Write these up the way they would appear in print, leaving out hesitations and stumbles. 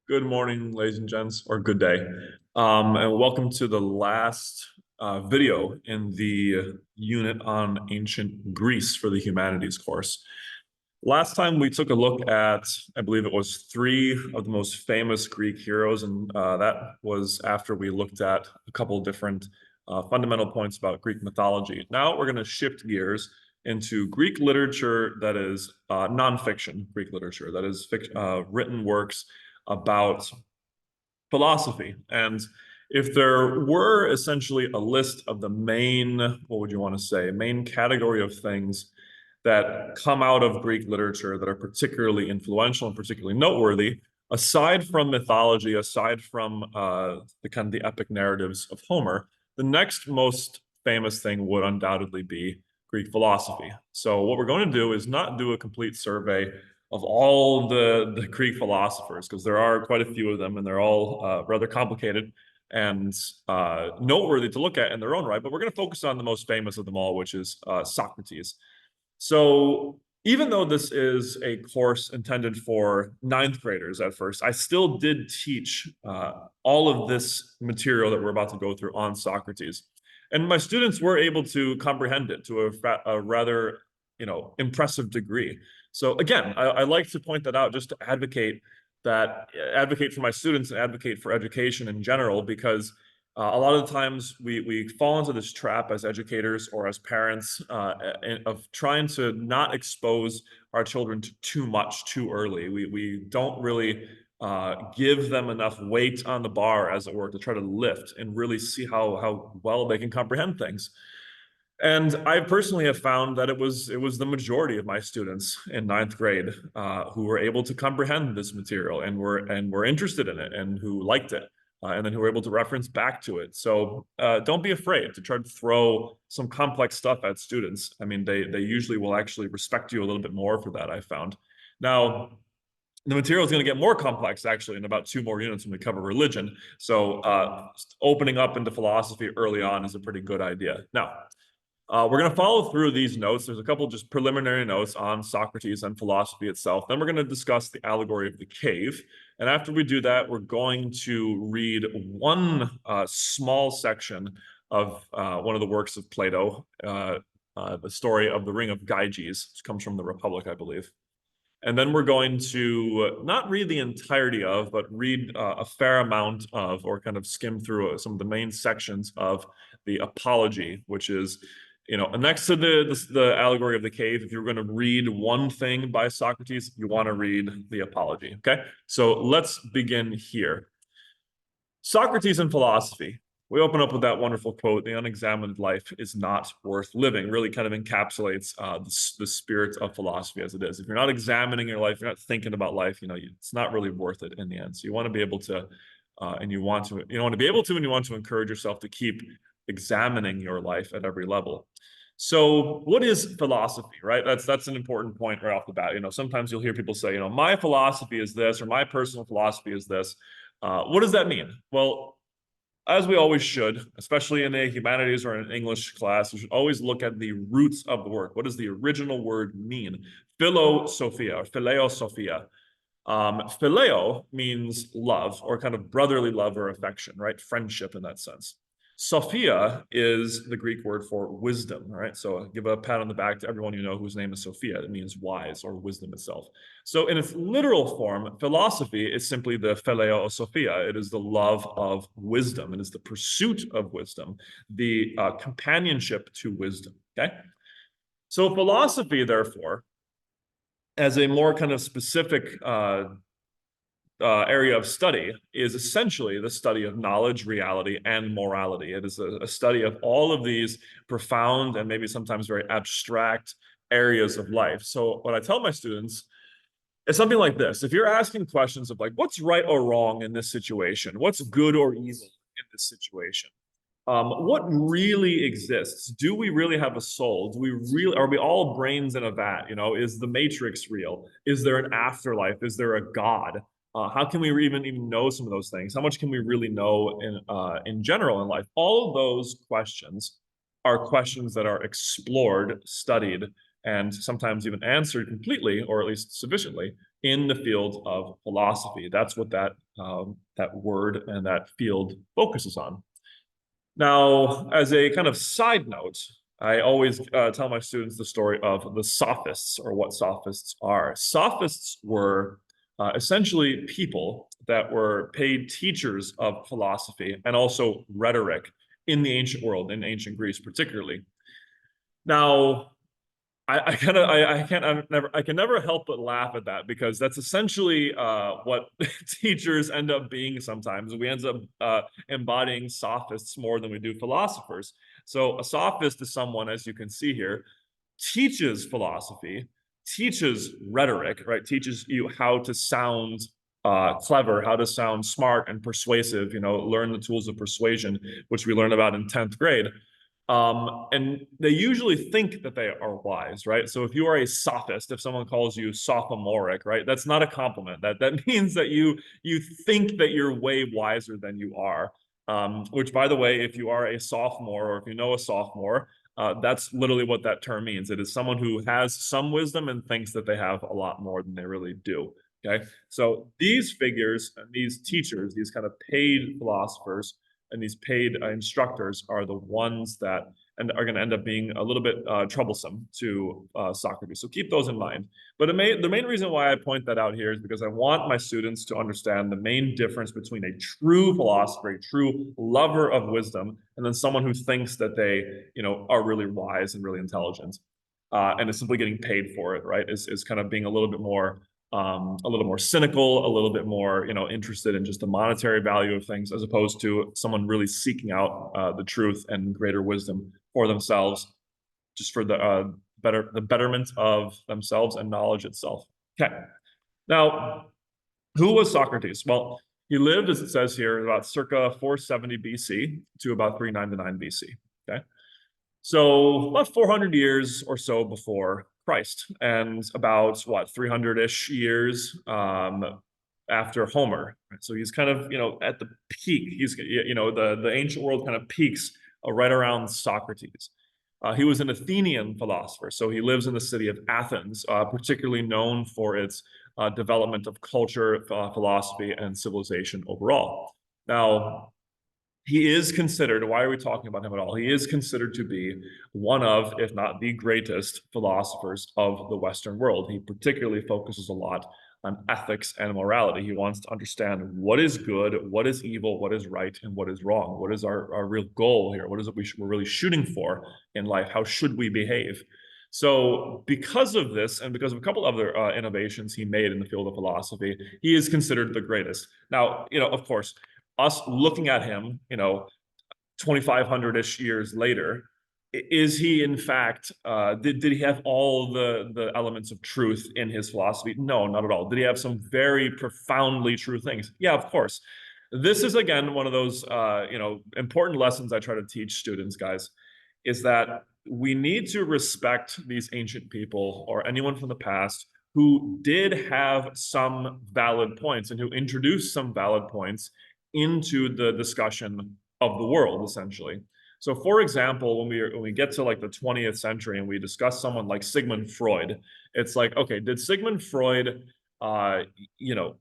Good morning, ladies and gents, or good day. And welcome to the last video in the unit on ancient Greece for the humanities course. Last time we took a look at, I believe it was three of the most famous Greek heroes, and that was after we looked at a couple different fundamental points about Greek mythology. Now we're going to shift gears into Greek literature that is nonfiction Greek literature, that is written works about philosophy. And if there were essentially a list of the main, what would you want to say, main category of things that come out of Greek literature that are particularly influential and particularly noteworthy, aside from mythology, aside from the epic narratives of Homer, the next most famous thing would undoubtedly be Greek philosophy. So what we're going to do is not do a complete survey of all the Greek philosophers, because there are quite a few of them, and they're all rather complicated and noteworthy to look at in their own right. But we're going to focus on the most famous of them all, which is Socrates. So even though this is a course intended for ninth graders at first, I still did teach all of this material that we're about to go through on Socrates. And my students were able to comprehend it to a rather, impressive degree. So again, I like to point that out just to advocate for my students and advocate for education in general, because a lot of the times we fall into this trap as educators or as parents of trying to not expose our children to too much too early. We don't really give them enough weight on the bar, as it were, to try to lift and really see how well they can comprehend things. And I personally have found that it was the majority of my students in ninth grade who were able to comprehend this material and were interested in it and who liked it. And then who were able to reference back to it. So don't be afraid to try to throw some complex stuff at students. I mean, they usually will actually respect you a little bit more for that, I found. Now, the material is going to get more complex actually in about 2 more units when we cover religion. So opening up into philosophy early on is a pretty good idea. Now, we're going to follow through these notes. There's a couple just preliminary notes on Socrates and philosophy itself. Then we're going to discuss the allegory of the cave. And after we do that, we're going to read one small section of one of the works of Plato, the story of the Ring of Gyges, which comes from the Republic, I believe. And then we're going to not read the entirety of, but read a fair amount of, or kind of skim through some of the main sections of the Apology, which is, next to the allegory of the cave. If you're going to read one thing by Socrates, you want to read the Apology. Okay, so let's begin here. Socrates and Philosophy. We open up with that wonderful quote: "The unexamined life is not worth living." Really kind of encapsulates the spirit of philosophy as it is. If you're not examining your life, you're not thinking about life, it's not really worth it in the end. So you want to be able to, and you want to be able to, and you want to encourage yourself to keep examining your life at every level. So what is philosophy, right? That's an important point right off the bat. Sometimes you'll hear people say, my philosophy is this, or my personal philosophy is this. What does that mean? Well, as we always should, especially in a humanities or an English class, we should always look at the roots of the word. What does the original word mean? Philosophia or phileosophia. Phileo means love, or kind of brotherly love or affection, right? Friendship in that sense. Sophia is the Greek word for wisdom, right? So give a pat on the back to everyone whose name is Sophia. It means wise or wisdom itself. So in its literal form, philosophy is simply the phileo Sophia. It is the love of wisdom. It is the pursuit of wisdom, the companionship to wisdom, okay? So philosophy, therefore, as a more kind of specific area of study, is essentially the study of knowledge, reality, and morality. It is a study of all of these profound and maybe sometimes very abstract areas of life. So what I tell my students is something like this: if you're asking questions of like, what's right or wrong in this situation? What's good or evil in this situation? What really exists? Do we really have a soul? Are we all brains in a vat? Is the Matrix real? Is there an afterlife? Is there a God? How can we even know some of those things? How much can we really know in general in life? All of those questions are questions that are explored, studied, and sometimes even answered completely, or at least sufficiently, in the field of philosophy. That's what that word and that field focuses on. Now, as a kind of side note, I always tell my students the story of the sophists, or what sophists are. Sophists were essentially people that were paid teachers of philosophy and also rhetoric in the ancient world, in ancient Greece particularly. Now, I kind of I can't I can never help but laugh at that, because that's essentially what teachers end up being sometimes. We end up embodying sophists more than we do philosophers. So a sophist is someone, as you can see here, teaches philosophy, teaches rhetoric, right? Teaches you how to sound clever, how to sound smart and persuasive, learn the tools of persuasion, which we learn about in 10th grade. And they usually think that they are wise, right? So if you are a sophist, if someone calls you sophomoric, right, that's not a compliment. That means that you think that you're way wiser than you are. Which, by the way, if you are a sophomore, or if you know a sophomore, that's literally what that term means. It is someone who has some wisdom and thinks that they have a lot more than they really do. Okay, so these figures and these teachers, these kind of paid philosophers, and these paid instructors are the ones that are going to end up being a little bit troublesome to Socrates. So keep those in mind. But the main reason why I point that out here is because I want my students to understand the main difference between a true philosopher, a true lover of wisdom, and then someone who thinks that they, are really wise and really intelligent, and is simply getting paid for it, right? Is kind of being a little more cynical, a little bit more, interested in just the monetary value of things, as opposed to someone really seeking out the truth and greater wisdom for themselves, just for the betterment of themselves and knowledge itself. Okay. Now, who was Socrates? Well, he lived, as it says here, about circa 470 BC to about 399 BC. Okay. So about 400 years or so before Christ, and about what, 300-ish years after Homer. So he's kind of, at the peak. He's, the ancient world kind of peaks right around Socrates. He was an Athenian philosopher, so he lives in the city of Athens, particularly known for its development of culture, philosophy, and civilization overall. Now, he is considered, why are we talking about him at all? He is considered to be one of, if not the greatest philosophers of the Western world. He particularly focuses a lot on ethics and morality. He wants to understand what is good, what is evil, what is right, and what is wrong. What is our real goal here? What is it we're really shooting for in life? How should we behave? So because of this, and because of a couple other innovations he made in the field of philosophy, he is considered the greatest. Now, of course, us looking at him, 2,500-ish years later, is he in fact, did he have all the elements of truth in his philosophy? No, not at all. Did he have some very profoundly true things? Yeah, of course. This is, again, one of those, important lessons I try to teach students, guys, is that we need to respect these ancient people, or anyone from the past, who did have some valid points and who introduced some valid points into the discussion of the world, essentially. So, for example, when we get to like the 20th century and we discuss someone like Sigmund Freud, it's like, okay, did Sigmund Freud, uh, you know,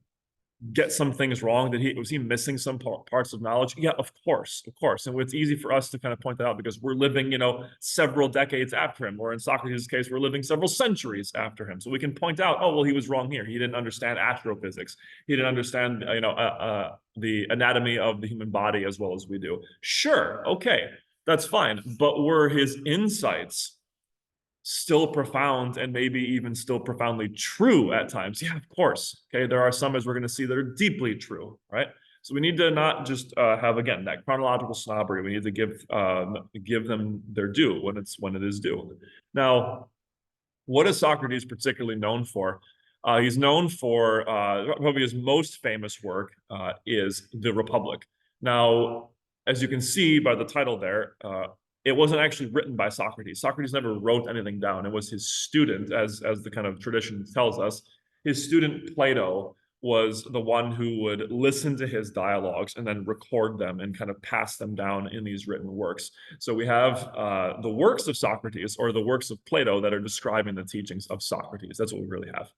get some things wrong? Was he missing some parts of knowledge? Yeah, of course, of course. And it's easy for us to kind of point that out because we're living, several decades after him, or in Socrates' case, we're living several centuries after him. So we can point out, oh, well, he was wrong here. He didn't understand astrophysics. He didn't understand, the anatomy of the human body as well as we do. Sure, okay, that's fine. But were his insights still profound and maybe even still profoundly true at times? Yeah, of course. Okay, there are some, as we're going to see, that are deeply true, right? So we need to not just have, again, that chronological snobbery. We need to give them their due when it is due. Now, what is Socrates particularly known for? He's known for probably his most famous work is The Republic. Now, as you can see by the title there, it wasn't actually written by Socrates. Socrates never wrote anything down. It was his student, as the kind of tradition tells us. His student Plato was the one who would listen to his dialogues and then record them and kind of pass them down in these written works. So we have the works of Socrates, or the works of Plato, that are describing the teachings of Socrates. That's what we really have.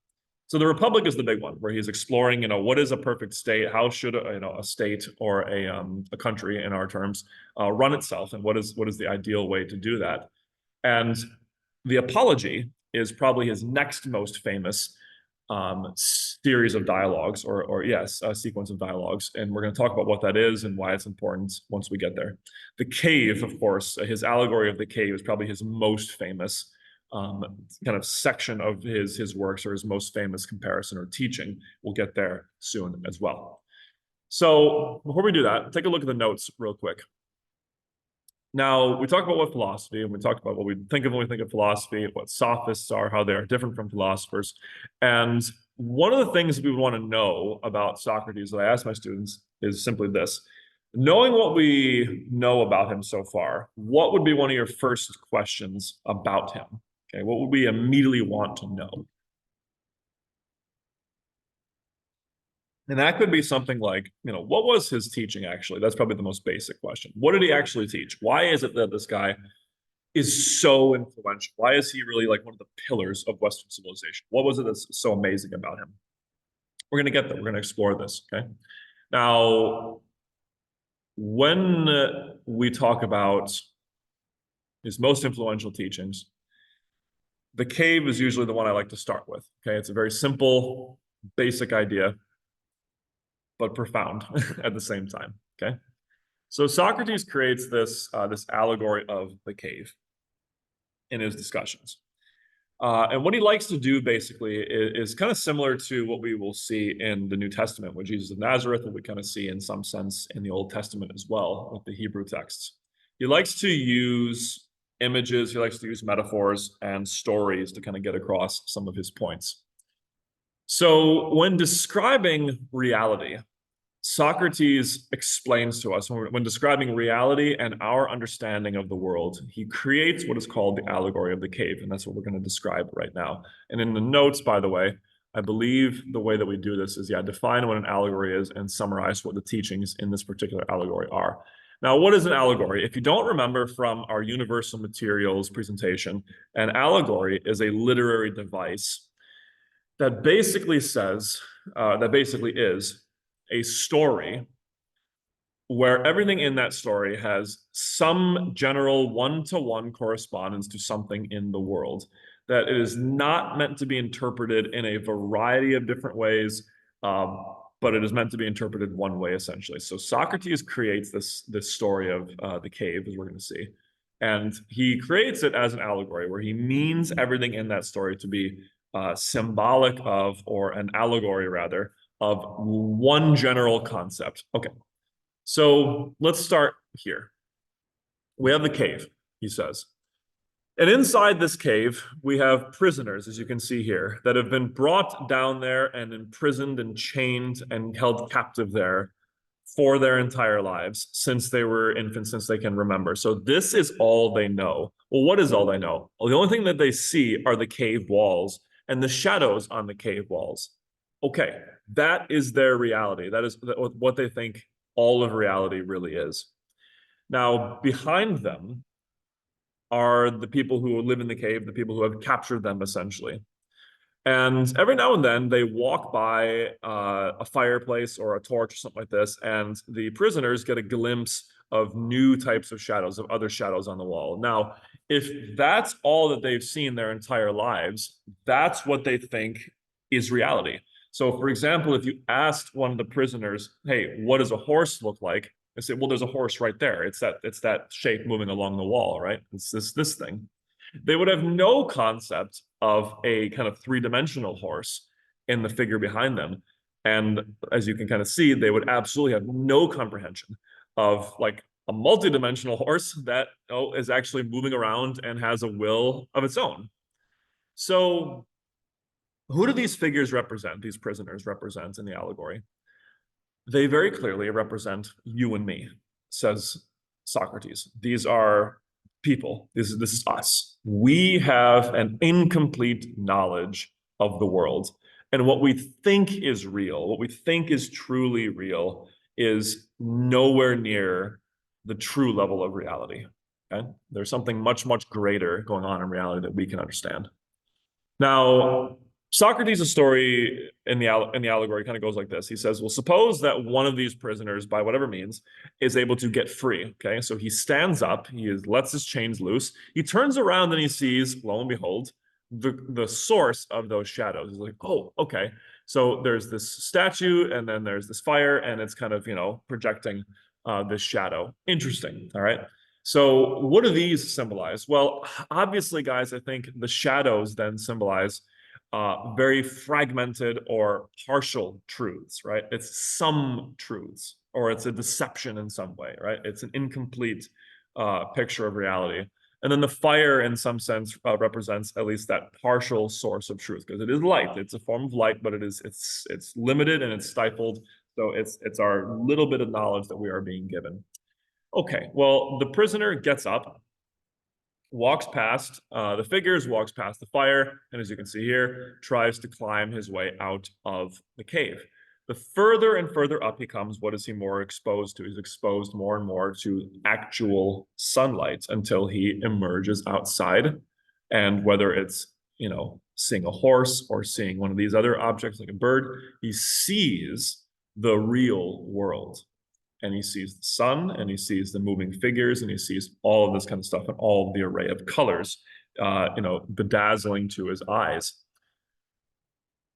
So the Republic is the big one, where he's exploring, what is a perfect state? How should a state or a country, in our terms, run itself, and what is the ideal way to do that? And the Apology is probably his next most famous series of dialogues, or yes, a sequence of dialogues. And we're going to talk about what that is and why it's important once we get there. The Cave, of course, his allegory of the cave is probably his most famous kind of section of his works, or his most famous comparison or teaching. We'll get there soon as well. So before we do that, take a look at the notes real quick. Now, we talked about what philosophy, and we talked about what we think of when we think of philosophy, what sophists are, how they are different from philosophers. And one of the things we would want to know about Socrates that I ask my students is simply this. Knowing what we know about him so far, what would be one of your first questions about him? Okay, what would we immediately want to know? And that could be something like, what was his teaching actually? That's probably the most basic question. What did he actually teach? Why is it that this guy is so influential? Why is he really like one of the pillars of Western civilization? What was it that's so amazing about him? We're going to get there. We're going to explore this. Okay. Now, when we talk about his most influential teachings, the cave is usually the one I like to start with. Okay. It's a very simple, basic idea, but profound at the same time. Okay. So Socrates creates this allegory of the cave in his discussions. And what he likes to do basically is kind of similar to what we will see in the New Testament with Jesus of Nazareth, and we kind of see in some sense in the Old Testament as well with the Hebrew texts. He likes to use images, he likes to use metaphors and stories to kind of get across some of his points. So when describing reality, Socrates explains to us when describing reality and our understanding of the world, he creates what is called the allegory of the cave, and that's what we're going to describe right now. And in the notes, by the way, I believe the way that we do this is, define what an allegory is and summarize what the teachings in this particular allegory are. Now, what is an allegory? If you don't remember from our universal materials presentation, an allegory is a literary device that basically is a story where everything in that story has some general one-to-one correspondence to something in the world, that it is not meant to be interpreted in a variety of different ways, but it is meant to be interpreted one way, essentially. So Socrates creates this story of the cave, as we're going to see. And he creates it as an allegory, where he means everything in that story to be symbolic of, or an allegory rather, of one general concept. Okay, so let's start here. We have the cave, he says. And inside this cave, we have prisoners, as you can see here, that have been brought down there and imprisoned and chained and held captive there for their entire lives since they were infants, since they can remember. So this is all they know. Well, what is all they know? Well, the only thing that they see are the cave walls and the shadows on the cave walls. Okay, that is their reality. That is what they think all of reality really is. Now, behind them are the people who live in the cave, the people who have captured them, essentially. And every now and then they walk by a fireplace or a torch or something like this, and the prisoners get a glimpse of new types of shadows, of other shadows on the wall. Now, if that's all that they've seen their entire lives, that's what they think is reality. So, for example, if you asked one of the prisoners, "Hey, what does a horse look like?" They say, "Well, there's a horse right there. It's that shape moving along the wall, right? It's this thing." They would have no concept of a kind of three-dimensional horse in the figure behind them. And as you can kind of see, they would absolutely have no comprehension of like a multi-dimensional horse that is actually moving around and has a will of its own. So who do these figures represent, these prisoners represent in the allegory? They very clearly represent you and me, says Socrates. These are people. This is us. We have an incomplete knowledge of the world. And what we think is real, what we think is truly real, is nowhere near the true level of reality. Okay? There's something much, much greater going on in reality that we can understand. Now, Socrates' story in the allegory kind of goes like this. He says, "Well, suppose that one of these prisoners, by whatever means, is able to get free." Okay, so he stands up, lets his chains loose, he turns around and he sees, lo and behold, the source of those shadows. He's like, "Oh, okay." So there's this statue, and then there's this fire, and it's kind of projecting this shadow. Interesting. All right. So what do these symbolize? Well, obviously, guys, I think the shadows then symbolize very fragmented or partial truths, right? It's some truths, or it's a deception in some way, right? It's an incomplete picture of reality. And then the fire, in some sense, represents at least that partial source of truth, because it is light. It's a form of light, but it's limited and it's stifled. So it's our little bit of knowledge that we are being given. Okay, well, the prisoner gets up, walks past the figures, walks past the fire, and as you can see here, tries to climb his way out of the cave. The further and further up he comes, what is he more exposed to? He's exposed more and more to actual sunlight until he emerges outside. And whether it's, seeing a horse or seeing one of these other objects like a bird, he sees the real world, and he sees the sun, and he sees the moving figures, and he sees all of this kind of stuff and all of the array of colors, bedazzling to his eyes.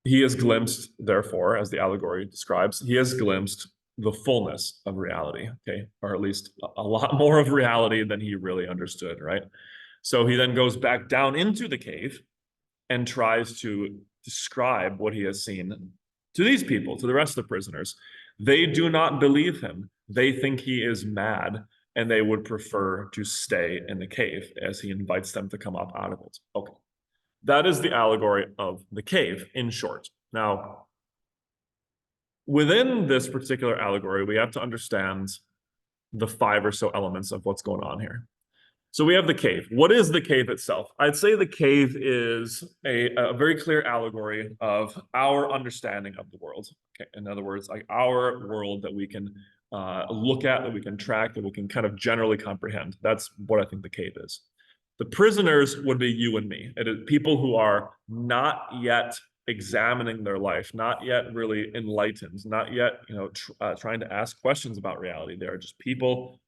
He has glimpsed, therefore, as the allegory describes, he has glimpsed the fullness of reality, okay, or at least a lot more of reality than he really understood, right? So he then goes back down into the cave and tries to describe what he has seen to these people, to the rest of the prisoners. They do not believe him. They think he is mad, and they would prefer to stay in the cave as he invites them to come up out of it. Okay. That is the allegory of the cave, in short. Now, within this particular allegory, we have to understand the 5 or so elements of what's going on here. So we have the cave. What is the cave itself? I'd say the cave is a very clear allegory of our understanding of the world. Okay? In other words, like our world that we can look at, that we can track, that we can kind of generally comprehend. That's what I think the cave is. The prisoners would be you and me. It is people who are not yet examining their life, not yet really enlightened, not yet trying to ask questions about reality. They are just people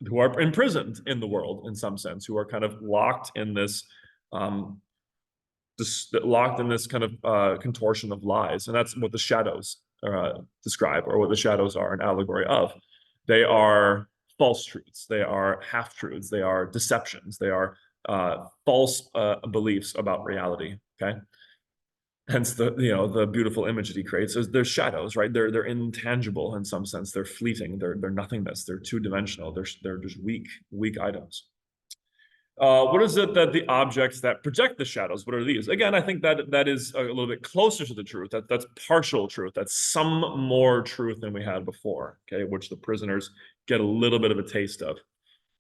who are imprisoned in the world in some sense, who are kind of locked in this kind of contortion of lies. And that's what the shadows describe, or what the shadows are an allegory of. They are false truths, they are half truths, they are deceptions, they are false beliefs about reality. Okay. Hence the beautiful image that he creates. They're shadows, right? They're intangible in some sense. They're fleeting. They're nothingness. They're two-dimensional. They're just weak items. What is it that the objects that project the shadows? What are these? Again, I think that is a little bit closer to the truth. That's partial truth. That's some more truth than we had before. Okay, which the prisoners get a little bit of a taste of.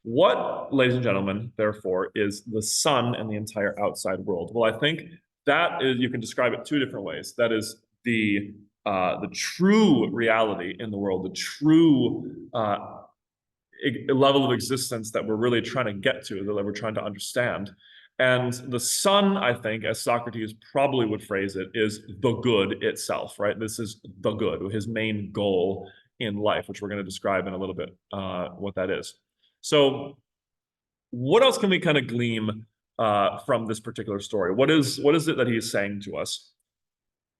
What, ladies and gentlemen, therefore, is the sun and the entire outside world? Well, I think that is, you can describe it 2 different ways. That is the true reality in the world, the true level of existence that we're really trying to get to, that we're trying to understand. And the sun, I think, as Socrates probably would phrase it, is the good itself, right? This is the good, his main goal in life, which we're going to describe in a little bit what that is. So what else can we kind of glean from this particular story? What is it that he's saying to us?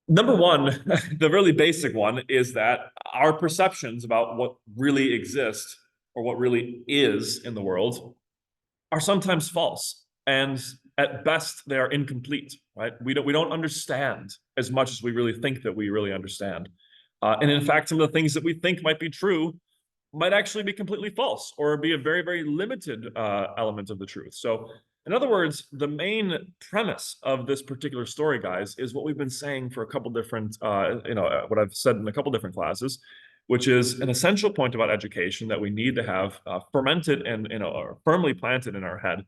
Number one, the really basic one, is that our perceptions about what really exists or what really is in the world are sometimes false, and at best they are incomplete, right? We don't understand as much as we really think that we really understand. And in fact, some of the things that we think might be true might actually be completely false, or be a very, very limited element of the truth. So in other words, the main premise of this particular story, guys, is what we've been saying for a couple different, what I've said in a couple different classes, which is an essential point about education that we need to have fermented and or firmly planted in our head,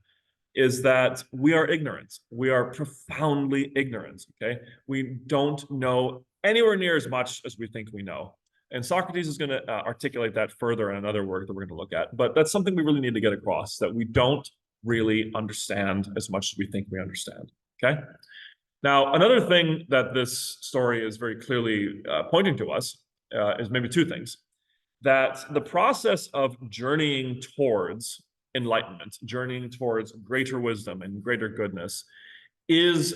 is that we are ignorant. We are profoundly ignorant, okay? We don't know anywhere near as much as we think we know. And Socrates is going to articulate that further in another work that we're going to look at. But that's something we really need to get across, that we don't really understand as much as we think we understand, okay? Now, another thing that this story is very clearly pointing to us is maybe two things. That the process of journeying towards enlightenment, journeying towards greater wisdom and greater goodness, is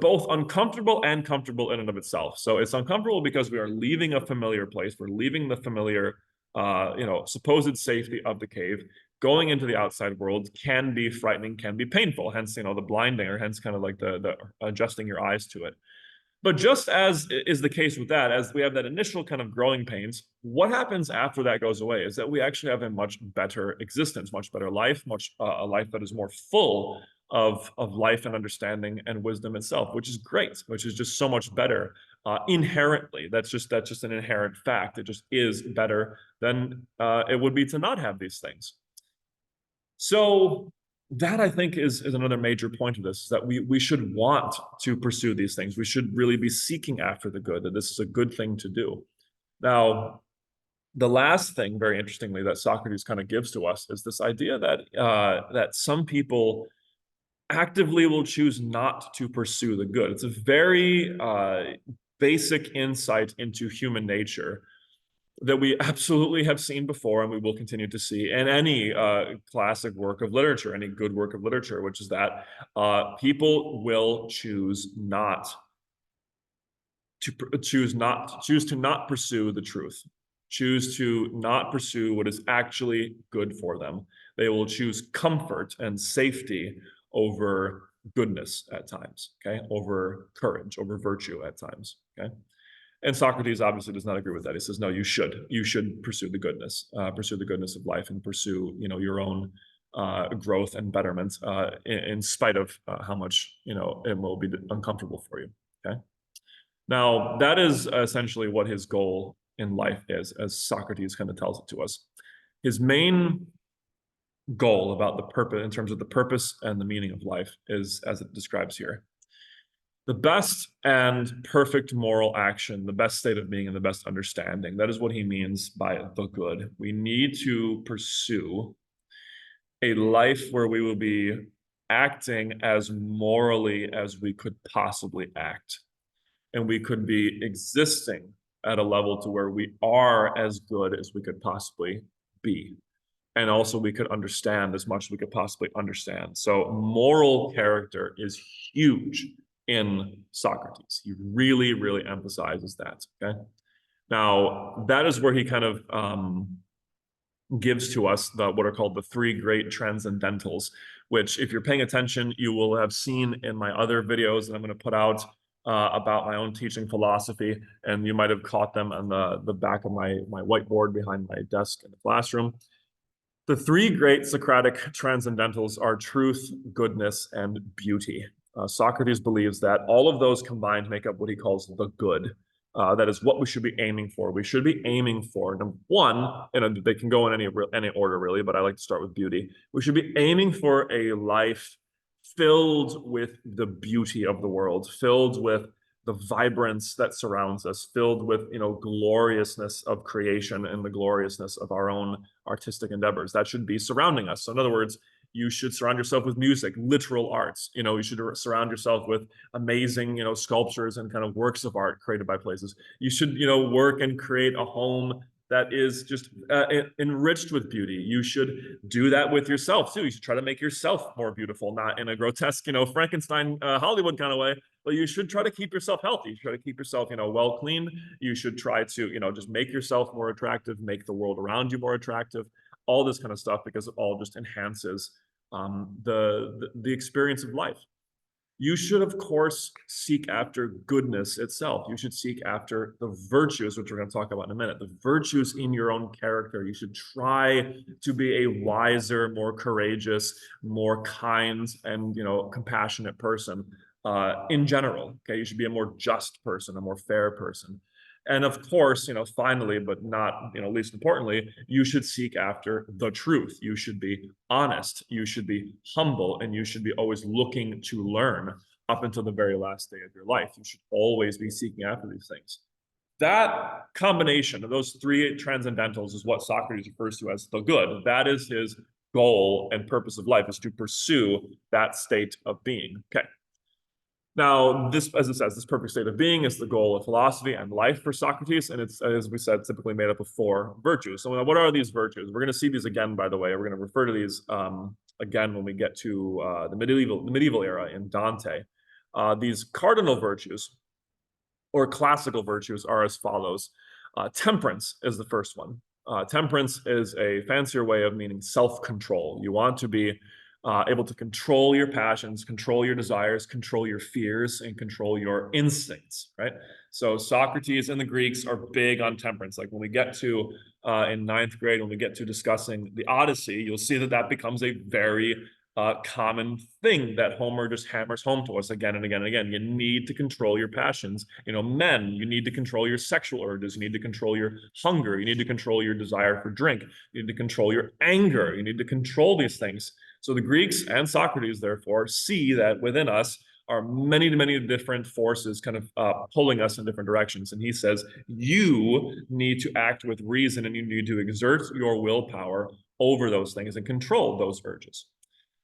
both uncomfortable and comfortable in and of itself. So it's uncomfortable because we are leaving a familiar place. We're leaving the familiar, supposed safety of the cave. Going into the outside world can be frightening, can be painful. Hence, the blinding, or hence kind of like the adjusting your eyes to it. But just as is the case with that, as we have that initial kind of growing pains, what happens after that goes away is that we actually have a much better existence, much better life, a life that is more full of life and understanding and wisdom itself, which is great, which is just so much better inherently. That's just an inherent fact. It just is better than it would be to not have these things. So that, I think, is another major point of this, is that we should want to pursue these things. We should really be seeking after the good, that this is a good thing to do. Now, the last thing, very interestingly, that Socrates kind of gives to us is this idea that some people actively will choose not to pursue the good. It's a very basic insight into human nature that we absolutely have seen before, and we will continue to see in any classic work of literature, any good work of literature, which is that people will choose to not pursue the truth, choose to not pursue what is actually good for them. They will choose comfort and safety over goodness at times, okay, over courage, over virtue at times, okay. And Socrates obviously does not agree with that. He says, no, you should pursue the goodness of life, and pursue, your own growth and betterment in spite of how much, it will be uncomfortable for you. Okay. Now, that is essentially what his goal in life is, as Socrates kind of tells it to us. His main goal about the purpose, in terms of the purpose and the meaning of life, is as it describes here. The best and perfect moral action, the best state of being and the best understanding. That is what he means by the good. We need to pursue a life where we will be acting as morally as we could possibly act. And we could be existing at a level to where we are as good as we could possibly be. And also we could understand as much as we could possibly understand. So moral character is huge in Socrates. He really, really emphasizes that, okay? Now, that is where he kind of gives to us what are called the three great transcendentals, which, if you're paying attention, you will have seen in my other videos that I'm going to put out about my own teaching philosophy, and you might have caught them on the back of my whiteboard behind my desk in the classroom. The three great Socratic transcendentals are truth, goodness, and beauty. Socrates believes that all of those combined make up what he calls the good. That is what we should be aiming for. We should be aiming for, number one, and they can go in any order really, but I like to start with beauty. We should be aiming for a life filled with the beauty of the world, filled with the vibrance that surrounds us, filled with gloriousness of creation and the gloriousness of our own artistic endeavors. That should be surrounding us. So in other words, you should surround yourself with music, literal arts. You should surround yourself with amazing, sculptures and kind of works of art created by places. You should, work and create a home that is just enriched with beauty. You should do that with yourself too. You should try to make yourself more beautiful, not in a grotesque, Frankenstein Hollywood kind of way, but you should try to keep yourself healthy. You should try to keep yourself, well cleaned. You should try to, just make yourself more attractive, make the world around you more attractive, all this kind of stuff, because it all just enhances the experience of life. You should, of course, seek after goodness itself. You should seek after the virtues, which we're going to talk about in a minute, the virtues in your own character. You should try to be a wiser, more courageous, more kind, and compassionate person in general. Okay, you should be a more just person, a more fair person. And of course, finally, but not, least importantly, you should seek after the truth. You should be honest, you should be humble, and you should be always looking to learn up until the very last day of your life. You should always be seeking after these things. That combination of those three transcendentals is what Socrates refers to as the good. That is his goal and purpose of life, is to pursue that state of being. Okay. Now, this, as it says, this perfect state of being is the goal of philosophy and life for Socrates, and it's, as we said, typically made up of four virtues. So, what are these virtues? We're going to see these again, by the way. We're going to refer to these again when we get to the medieval era in Dante. These cardinal virtues or classical virtues are as follows. Temperance is the first one. Temperance is a fancier way of meaning self-control. You want to be able to control your passions, control your desires, control your fears, and control your instincts, right? So Socrates and the Greeks are big on temperance. Like when we get to in ninth grade, when we get to discussing the Odyssey, you'll see that that becomes a very common thing that Homer just hammers home to us again and again and again. You need to control your passions. You know, men, you need to control your sexual urges. You need to control your hunger. You need to control your desire for drink. You need to control your anger. You need to control these things. So the Greeks and Socrates, therefore, see that within us are many, many different forces kind of pulling us in different directions. And he says, you need to act with reason and you need to exert your willpower over those things and control those urges.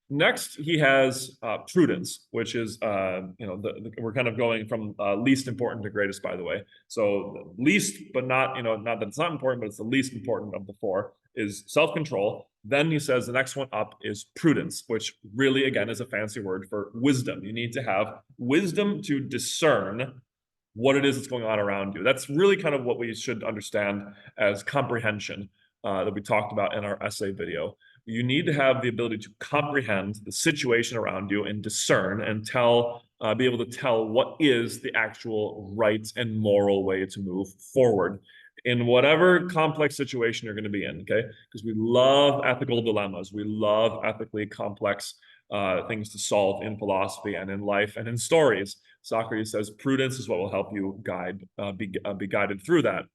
Next, he has prudence, which is, we're kind of going from least important to greatest, by the way. So least, but not, not that it's not important, but it's the least important of the four, is self-control. Then he says the next one up is prudence, which really, again, is a fancy word for wisdom. You need to have wisdom to discern what it is that's going on around you. That's really kind of what we should understand as comprehension that we talked about in our essay video. You need to have the ability to comprehend the situation around you and discern and be able to tell what is the actual right and moral way to move forward in whatever complex situation you're going to be in, okay? Because we love ethical dilemmas. We love ethically complex things to solve in philosophy and in life and in stories. Socrates says prudence is what will help you be guided through that.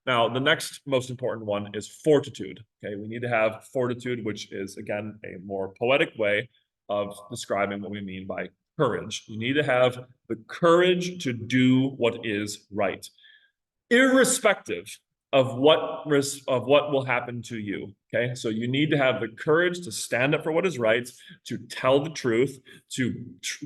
Now, the next most important one is fortitude. Okay, we need to have fortitude, which is, again, a more poetic way of describing what we mean by courage. You need to have the courage to do what is right, irrespective of what will happen to you. Okay, so you need to have the courage to stand up for what is right, to tell the truth, to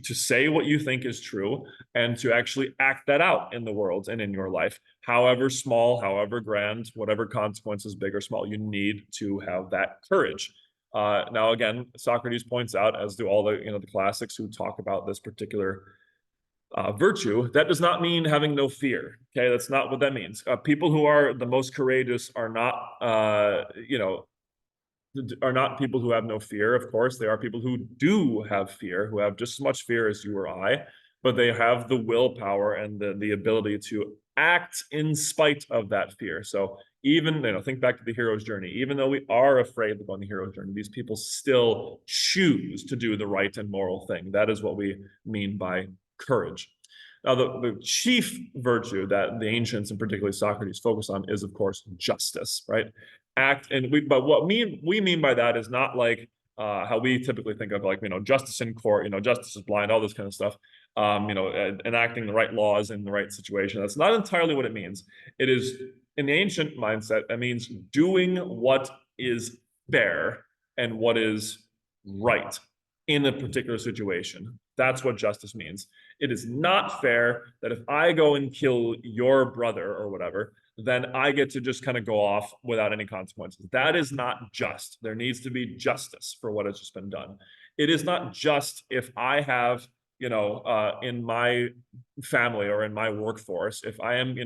say what you think is true, and to actually act that out in the world and in your life, however small, however grand, whatever consequences, big or small. You need to have that courage. Now, again, Socrates points out, as do all the classics who talk about this particular virtue, that does not mean having no fear. Okay, that's not what that means. People who are the most courageous are not, are not people who have no fear. Of course, they are people who do have fear, who have just as much fear as you or I, but they have the willpower and the ability to act in spite of that fear. So even, think back to the hero's journey. Even though we are afraid to go on the hero's journey, these people still choose to do the right and moral thing. That is what we mean by courage. Now, the chief virtue that the ancients, and particularly Socrates, focus on is, of course, justice, right? But what we mean by that is not like how we typically think of, like, justice in court, justice is blind, all this kind of stuff, enacting the right laws in the right situation. That's not entirely what it means. It is, in the ancient mindset, that means doing what is fair and what is right in a particular situation. That's what justice means. It is not fair that if I go and kill your brother or whatever, then I get to just kind of go off without any consequences. That is not just. There needs to be justice for what has just been done. It is not just if I have, in my family or in my workforce, if I am,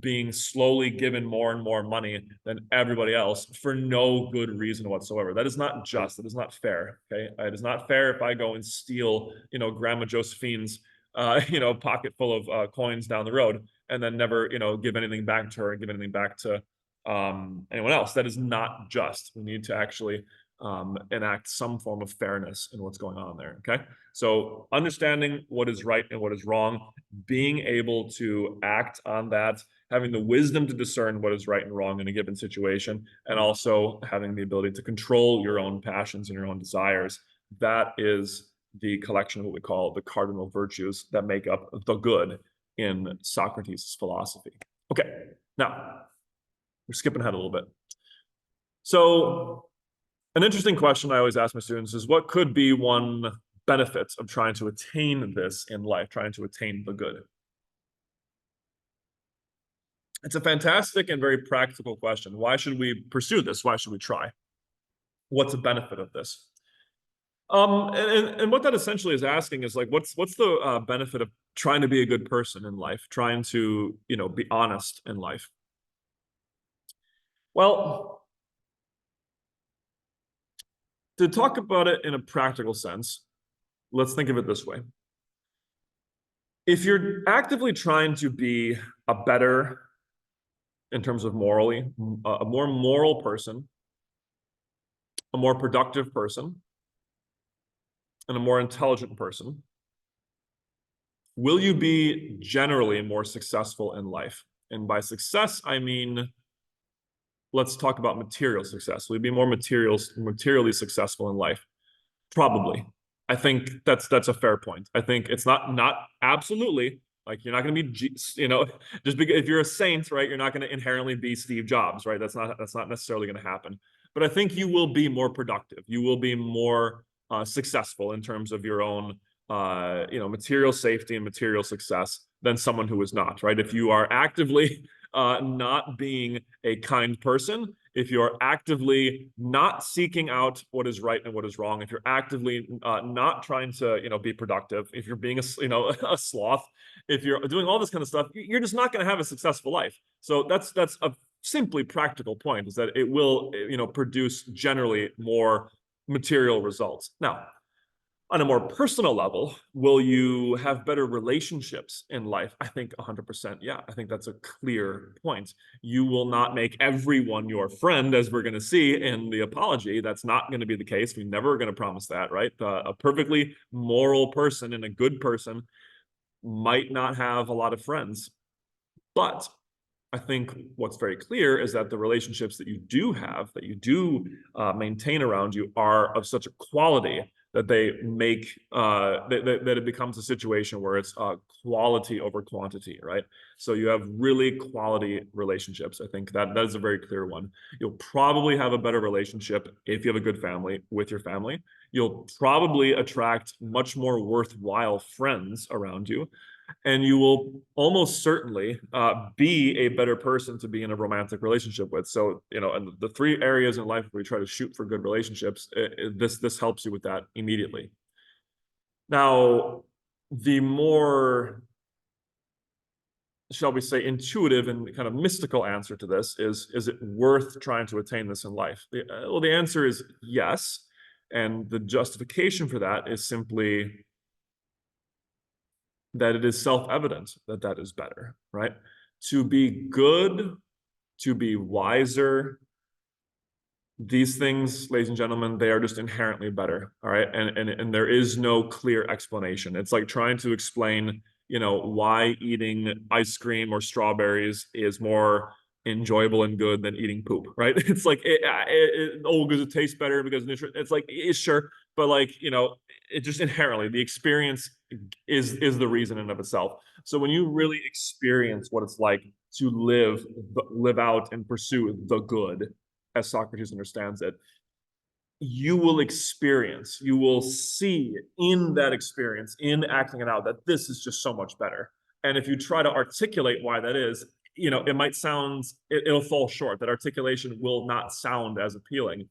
being slowly given more and more money than everybody else for no good reason whatsoever. That is not just. It is not fair. Okay, it is not fair if I go and steal, Grandma Josephine's, pocket full of coins down the road and then never, give anything back to her and give anything back to anyone else. That is not just. We need to actually enact some form of fairness in what's going on there. Okay, so understanding what is right and what is wrong, being able to act on that, having the wisdom to discern what is right and wrong in a given situation, and also having the ability to control your own passions and your own desires. That is the collection of what we call the cardinal virtues that make up the good in Socrates' philosophy. Okay, now we're skipping ahead a little bit. So an interesting question I always ask my students is, what could be one benefits of trying to attain this in life, trying to attain the good? It's a fantastic and very practical question. Why should we pursue this? Why should we try? What's the benefit of this? And what that essentially is asking is like, what's the benefit of trying to be a good person in life, trying to, be honest in life? Well, to talk about it in a practical sense, let's think of it this way. If you're actively trying to be a better, in terms of morally, a more moral person, a more productive person, and a more intelligent person, will you be generally more successful in life? And by success, I mean, let's talk about material success. Will you be more materially successful in life? Probably. I think that's a fair point. I think it's not absolutely like you're not going to be, just because if you're a saint, right, you're not going to inherently be Steve Jobs, right? That's not necessarily going to happen. But I think you will be more productive. You will be more successful in terms of your own, material safety and material success than someone who is not, right? If you are actively not being a kind person, if you're actively not seeking out what is right and what is wrong, if you're actively not trying to, be productive, if you're being a sloth, if you're doing all this kind of stuff, you're just not going to have a successful life. So that's a simply practical point, is that it will, produce generally more material results. Now, on a more personal level, will you have better relationships in life? I think 100%. Yeah, I think that's a clear point. You will not make everyone your friend, as we're going to see in the apology. That's not going to be the case. We never are going to promise that, right? A perfectly moral person and a good person might not have a lot of friends. But I think what's very clear is that the relationships that you do have, that you do maintain around you, are of such a quality that they make that it becomes a situation where it's quality over quantity, right? So you have really quality relationships. I think that is a very clear one. You'll probably have a better relationship if you have a good family with your family. You'll probably attract much more worthwhile friends around you, and you will almost certainly be a better person to be in a romantic relationship with. So, and the three areas in life where we try to shoot for good relationships, this helps you with that immediately. Now, the more, shall we say, intuitive and kind of mystical answer to this is it worth trying to attain this in life? Well, the answer is yes. And the justification for that is simply that it is self-evident that that is better, right? To be good, to be wiser, these things, ladies and gentlemen, they are just inherently better, all right? And there is no clear explanation. It's like trying to explain, why eating ice cream or strawberries is more enjoyable and good than eating poop, right? It's like because it tastes better because it's like sure, but like it just inherently the experience is the reason in of itself. So when you really experience what it's like to live out and pursue the good, as Socrates understands it, you will see in that experience, in acting it out, that this is just so much better. And if you try to articulate why that is, it might sound, it'll fall short. That articulation will not sound as appealing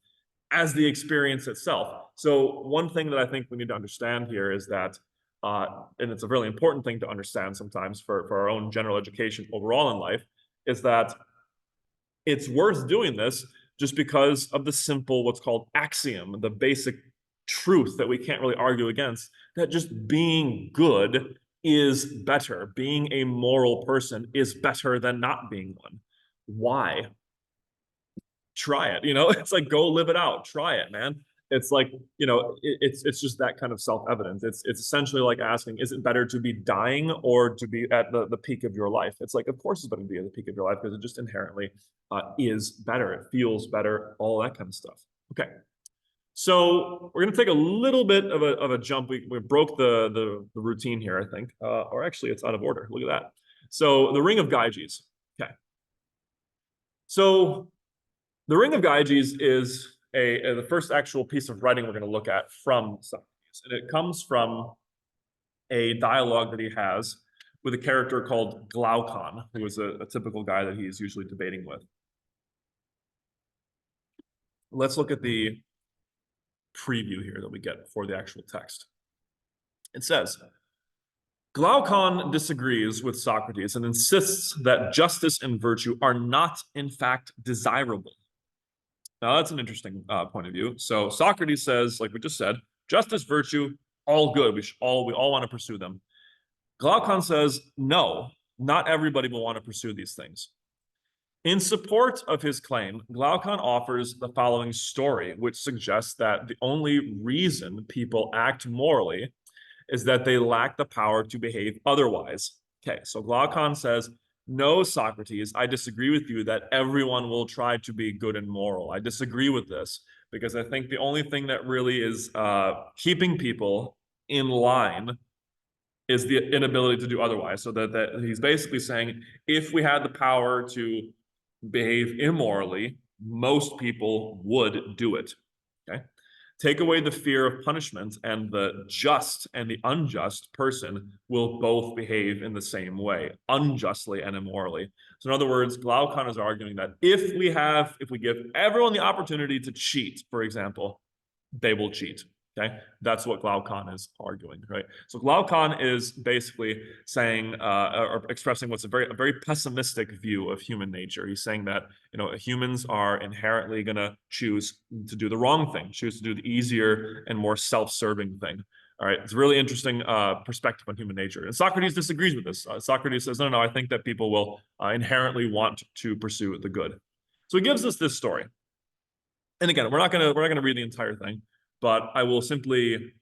as the experience itself. So one thing that I think we need to understand here is that, and it's a really important thing to understand sometimes for our own general education overall in life, is that it's worth doing this just because of the simple, what's called axiom, the basic truth that we can't really argue against, that just being good is better. Being a moral person is better than not being one. Why? Try it. It's like, go live it out. Try it, man. It's like, it's just that kind of self-evidence. It's essentially like asking, is it better to be dying or to be at the peak of your life? It's like, of course it's better to be at the peak of your life because it just inherently is better. It feels better, all that kind of stuff. Okay. So we're going to take a little bit of a jump. We broke the routine here, I think. Or actually, it's out of order. Look at that. So the Ring of Gyges. Okay. So the Ring of Gyges is the first actual piece of writing we're going to look at from Socrates. Socrates, and it comes from a dialogue that he has with a character called Glaucon, who is a typical guy that he is usually debating with. Let's look at the preview here that we get for the actual text. It says, Glaucon disagrees with Socrates and insists that justice and virtue are not, in fact, desirable. Now, that's an interesting point of view. So Socrates says, like we just said, justice, virtue, all good. We all want to pursue them. Glaucon says, no, not everybody will want to pursue these things. In support of his claim, Glaucon offers the following story, which suggests that the only reason people act morally is that they lack the power to behave otherwise. Okay, so Glaucon says, no, Socrates, I disagree with you that everyone will try to be good and moral. I disagree with this because I think the only thing that really is keeping people in line is the inability to do otherwise. So that he's basically saying, if we had the power to behave immorally, most people would do it. Okay. Take away the fear of punishment, and the just and the unjust person will both behave in the same way, unjustly and immorally. So in other words, Glaucon is arguing that if we give everyone the opportunity to cheat, for example, they will cheat. Okay, that's what Glaucon is arguing, right? So Glaucon is basically saying or expressing what's a very pessimistic view of human nature. He's saying that humans are inherently going to choose to do the wrong thing, choose to do the easier and more self-serving thing. All right, it's a really interesting perspective on human nature. And Socrates disagrees with this. Socrates says, no, I think that people will inherently want to pursue the good. So he gives us this story. And again, we're not gonna read the entire thing, but I will simply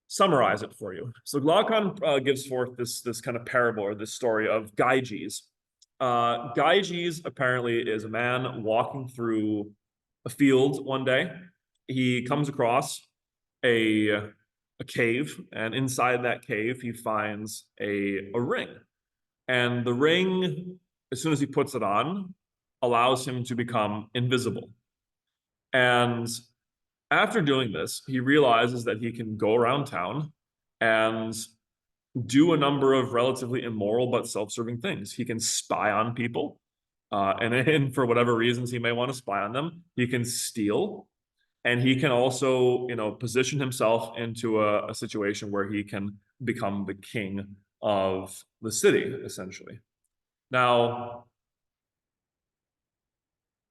summarize it for you. So Glaucon gives forth this kind of parable or this story of Gyges. Gyges apparently is a man walking through a field one day. He comes across a cave, and inside that cave he finds a ring. And the ring, as soon as he puts it on, allows him to become invisible. And after doing this, he realizes that he can go around town and do a number of relatively immoral but self-serving things. He can spy on people, and for whatever reasons he may want to spy on them. He can steal, and he can also, position himself into a situation where he can become the king of the city, essentially. Now,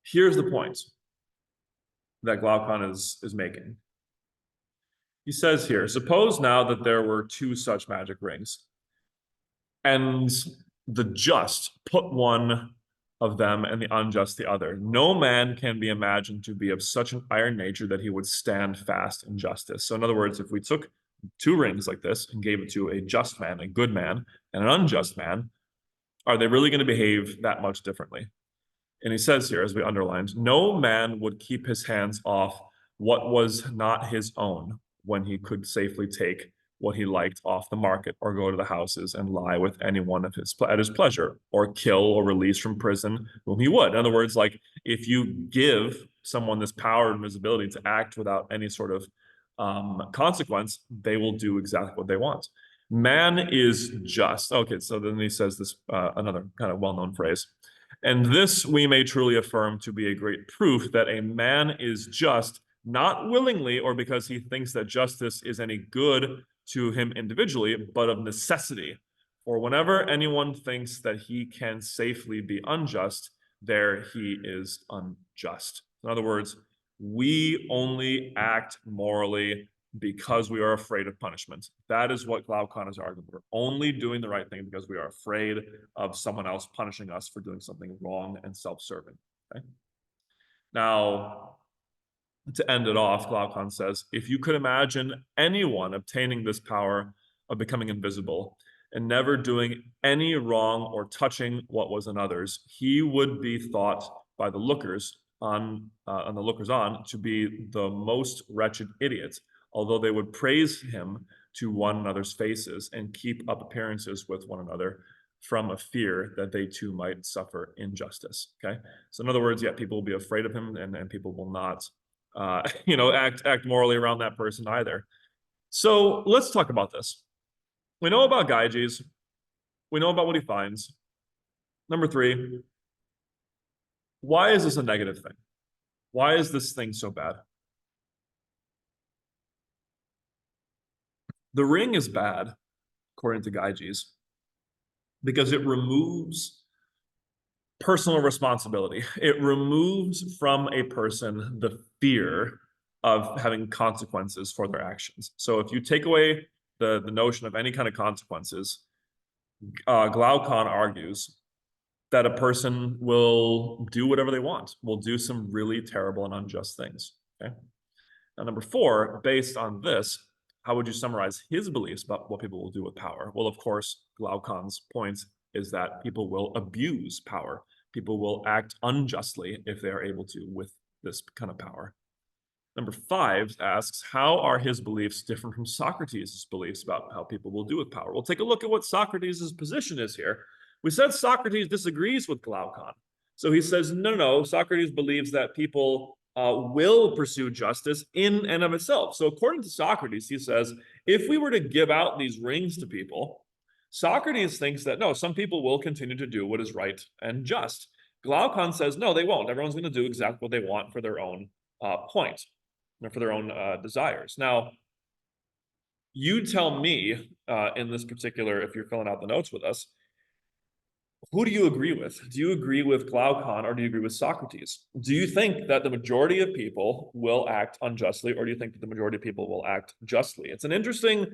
here's the point that Glaucon is making. He says here, suppose now that there were two such magic rings, and the just put one of them and the unjust the other. No man can be imagined to be of such an iron nature that he would stand fast in justice. So in other words, if we took two rings like this and gave it to a just man, a good man, and an unjust man, are they really going to behave that much differently? And he says here, as we underlined, no man would keep his hands off what was not his own when he could safely take what he liked off the market, or go to the houses and lie with anyone at his pleasure, or kill or release from prison whom he would. In other words, like, if you give someone this power and this ability to act without any sort of consequence, they will do exactly what they want. Man is just. Okay, so then he says this another kind of well-known phrase. And this we may truly affirm to be a great proof that a man is just, not willingly or because he thinks that justice is any good to him individually, but of necessity. For whenever anyone thinks that he can safely be unjust, there he is unjust. In other words, we only act morally because we are afraid of punishment. That is what Glaucon is arguing. We're only doing the right thing because we are afraid of someone else punishing us for doing something wrong and self-serving. Okay? Now, to end it off, Glaucon says, if you could imagine anyone obtaining this power of becoming invisible and never doing any wrong or touching what was another's, he would be thought by the lookers on to be the most wretched idiot, although they would praise him to one another's faces and keep up appearances with one another from a fear that they too might suffer injustice. Okay, so in other words, yeah, people will be afraid of him, and people will not act morally around that person either. So let's talk about this. We know about Gyges. We know about what he finds. Number three, why is this a negative thing? Why is this thing so bad? The ring is bad, according to Gyges, because it removes personal responsibility. It removes from a person the fear of having consequences for their actions. So if you take away the notion of any kind of consequences, Glaucon argues that a person will do whatever they want, will do some really terrible and unjust things. Okay. Now, number four, based on this, how would you summarize his beliefs about what people will do with power? Well, of course, Glaucon's point is that people will abuse power. People will act unjustly if they are able to with this kind of power. Number five asks, how are his beliefs different from Socrates' beliefs about how people will do with power? We'll take a look at what Socrates' position is here. We said Socrates disagrees with Glaucon. So he says, no, Socrates believes that people will pursue justice in and of itself. So according to Socrates, he says, if we were to give out these rings to people, Socrates thinks that no, some people will continue to do what is right and just. Glaucon says, no, they won't. Everyone's going to do exactly what they want for their own point, for their own desires. Now, you tell me in this particular, if you're filling out the notes with us, who do you agree with? Do you agree with Glaucon or do you agree with Socrates? Do you think that the majority of people will act unjustly or do you think that the majority of people will act justly? It's an interesting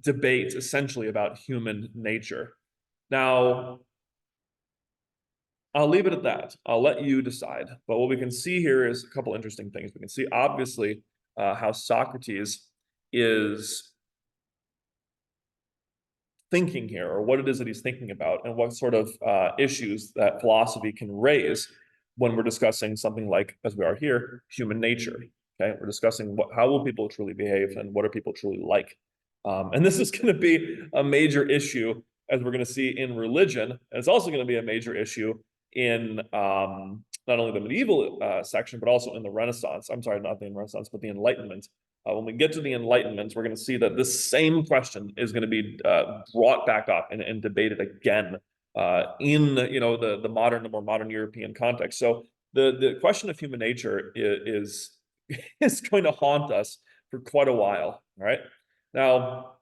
debate essentially about human nature. Now, I'll leave it at that. I'll let you decide. But what we can see here is a couple interesting things. We can see obviously how Socrates is thinking here, or what it is that he's thinking about, and what sort of issues that philosophy can raise when we're discussing something like, as we are here, human nature. Okay, we're discussing how will people truly behave, and what are people truly like. And this is going to be a major issue, as we're going to see in religion, and it's also going to be a major issue in not only the medieval section, but also in the Renaissance. I'm sorry, not the Renaissance, but the Enlightenment. When we get to the Enlightenment, we're going to see that this same question is going to be brought back up and debated again in the more modern European context. So the question of human nature is is going to haunt us for quite a while. All right. Now,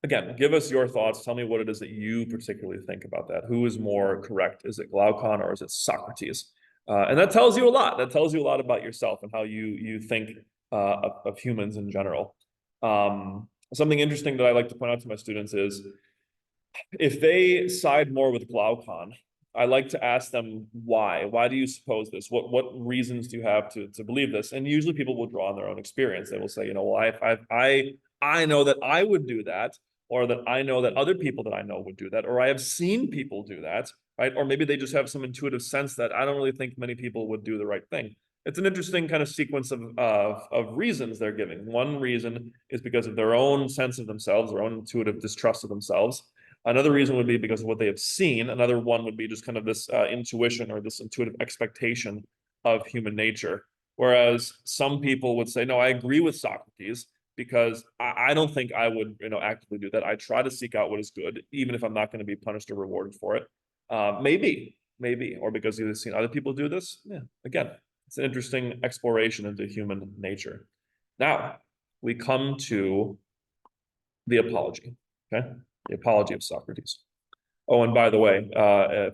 again, give us your thoughts. Tell me what it is that you particularly think about that. Who is more correct? Is it Glaucon or is it Socrates? And that tells you a lot. That tells you a lot about yourself and how you think of humans in general. Something interesting that I like to point out to my students is if they side more with Glaucon, I like to ask them why. Why do you suppose this? What reasons do you have to believe this? And usually people will draw on their own experience. They will say, well, I know that I would do that, or that I know that other people that I know would do that, or I have seen people do that, right? Or maybe they just have some intuitive sense that I don't really think many people would do the right thing. It's an interesting kind of sequence of reasons they're giving. One reason is because of their own sense of themselves, their own intuitive distrust of themselves. Another reason would be because of what they have seen. Another one would be just kind of this intuition or this intuitive expectation of human nature. Whereas some people would say, no, I agree with Socrates because I don't think I would, actively do that. I try to seek out what is good, even if I'm not going to be punished or rewarded for it. Maybe, or because you've seen other people do this. Yeah, again, it's an interesting exploration into human nature. Now, we come to the apology, okay? The apology of Socrates. Oh, and by the way,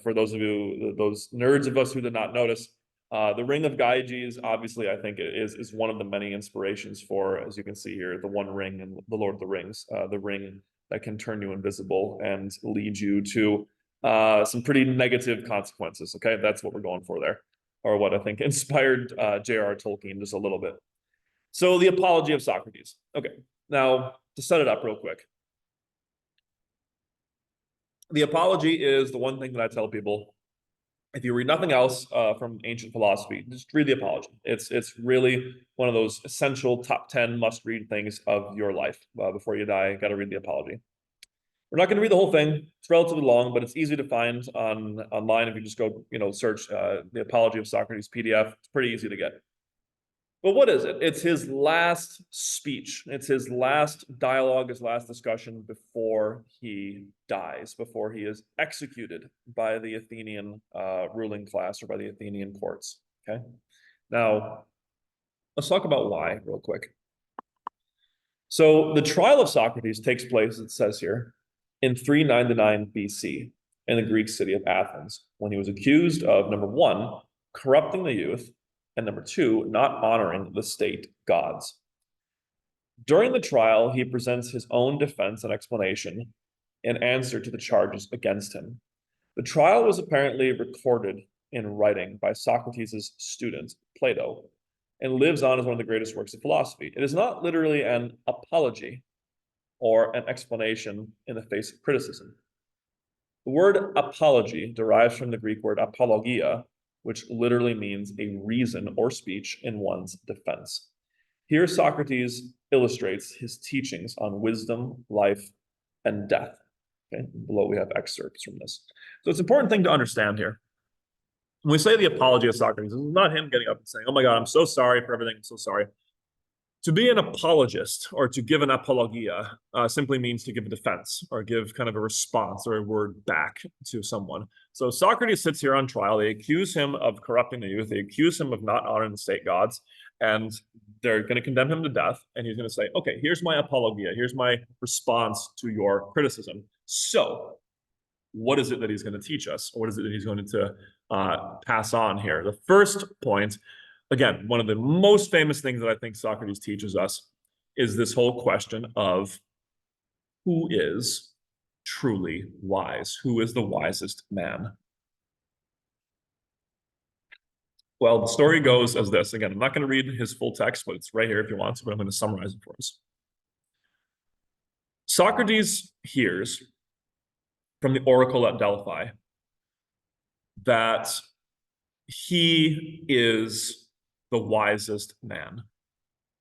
for those of you, those nerds of us who did not notice, the Ring of Gyges, obviously, I think is one of the many inspirations for, as you can see here, the One Ring and the Lord of the Rings, the ring that can turn you invisible and lead you to some pretty negative consequences. Okay, that's what we're going for there, or what I think inspired J.R.R. Tolkien just a little bit. So the apology of Socrates. Okay, now to set it up real quick. The apology is the one thing that I tell people. If you read nothing else from ancient philosophy, just read the apology. It's really one of those essential top 10 must-read things of your life. Before you die, got to read the apology. We're not going to read the whole thing. It's relatively long, but it's easy to find online if you just go, search the Apology of Socrates PDF. It's pretty easy to get. But what is it? It's his last speech. It's his last dialogue, his last discussion before he dies, before he is executed by the Athenian ruling class or by the Athenian courts. Okay. Now, let's talk about why real quick. So the trial of Socrates takes place, it says here, in 399 BC in the Greek city of Athens, when he was accused of, number one, corrupting the youth, and number two, not honoring the state gods. During the trial, he presents his own defense and explanation in answer to the charges against him. The trial was apparently recorded in writing by Socrates' student, Plato, and lives on as one of the greatest works of philosophy. It is not literally an apology or an explanation in the face of criticism. The word apology derives from the Greek word apologia, which literally means a reason or speech in one's defense. Here, Socrates illustrates his teachings on wisdom, life, and death. Okay? Below, we have excerpts from this. So it's an important thing to understand here. When we say the apology of Socrates, it's not him getting up and saying, "Oh my God, I'm so sorry for everything. I'm so sorry." To be an apologist or to give an apologia simply means to give a defense or give kind of a response or a word back to someone. So Socrates sits here on trial. They accuse him of corrupting the youth. They accuse him of not honoring the state gods, and they're going to condemn him to death. And he's going to say, "Okay, here's my apologia. Here's my response to your criticism." So what is it that he's going to teach us? What is it that he's going to pass on here? The first point, again, one of the most famous things that I think Socrates teaches us is this whole question of who is truly wise? Who is the wisest man? Well, the story goes as this. Again, I'm not going to read his full text, but it's right here if you want to, but I'm going to summarize it for us. Socrates hears from the oracle at Delphi that he is the wisest man.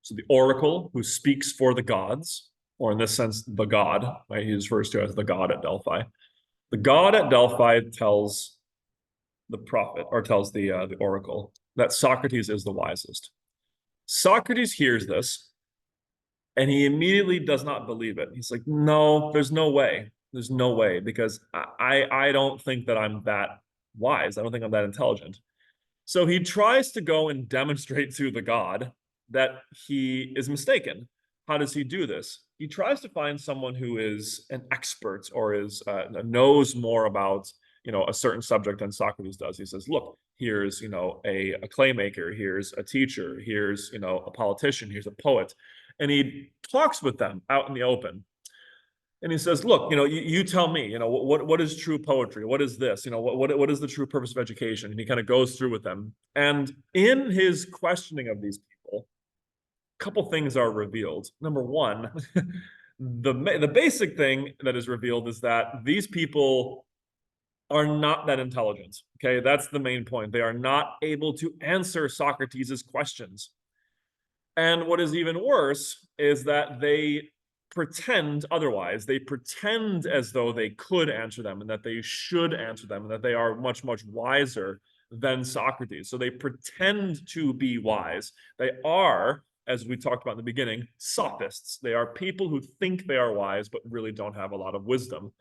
So the oracle who speaks for the gods, or in this sense, the god, right? He refers to as the god at Delphi. The god at Delphi tells the prophet, or tells the oracle, that Socrates is the wisest. Socrates hears this, and he immediately does not believe it. He's like, "No, there's no way. There's no way, because I don't think that I'm that wise. I don't think I'm that intelligent." So he tries to go and demonstrate to the god that he is mistaken. How does he do this? He tries to find someone who is an expert or knows more about a certain subject than Socrates does. He says, "Look, here's a claymaker, here's a teacher, here's a politician, here's a poet," and he talks with them out in the open. And he says, "Look, you tell me, what is true poetry? What is this? What is the true purpose of education?" And he kind of goes through with them. And in his questioning of these people, a couple things are revealed. Number one, the basic thing that is revealed is that these people are not that intelligent. Okay, that's the main point. They are not able to answer Socrates' questions. And what is even worse is that they pretend otherwise. They pretend as though they could answer them and that they should answer them and that they are much, much wiser than Socrates. So they pretend to be wise. They are, as we talked about in the beginning, sophists. They are people who think they are wise, but really don't have a lot of wisdom.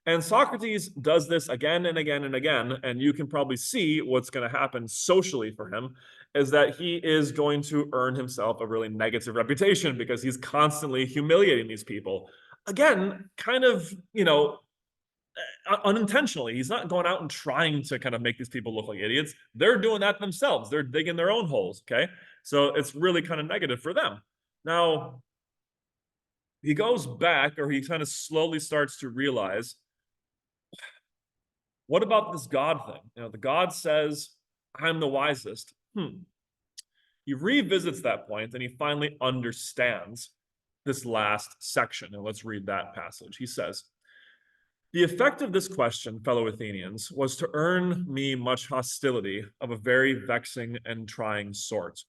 And Socrates does this again and again and again, and you can probably see what's going to happen socially for him is that he is going to earn himself a really negative reputation because he's constantly humiliating these people. Again, kind of, unintentionally. He's not going out and trying to kind of make these people look like idiots. They're doing that themselves. They're digging their own holes, okay? So it's really kind of negative for them. Now, he goes back, or he kind of slowly starts to realize, what about this God thing? The God says, "I'm the wisest." He revisits that point and he finally understands this last section. And let's read that passage. He says, "The effect of this question, fellow Athenians, was to earn me much hostility of a very vexing and trying sort,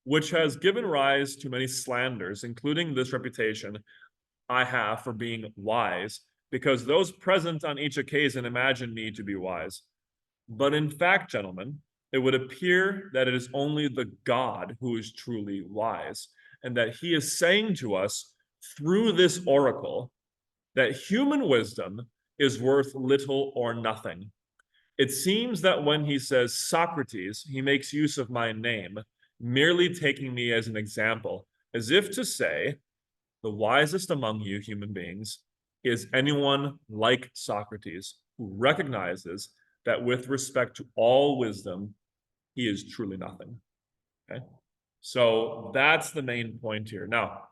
which has given rise to many slanders, including this reputation I have for being wise, because those present on each occasion imagine me to be wise. But in fact, gentlemen, it would appear that it is only the God who is truly wise, and that he is saying to us through this oracle that human wisdom is worth little or nothing. It seems that when he says Socrates, he makes use of my name, merely taking me as an example, as if to say, the wisest among you human beings is anyone like Socrates who recognizes that with respect to all wisdom, he is truly nothing. Okay. So that's the main point here. Now,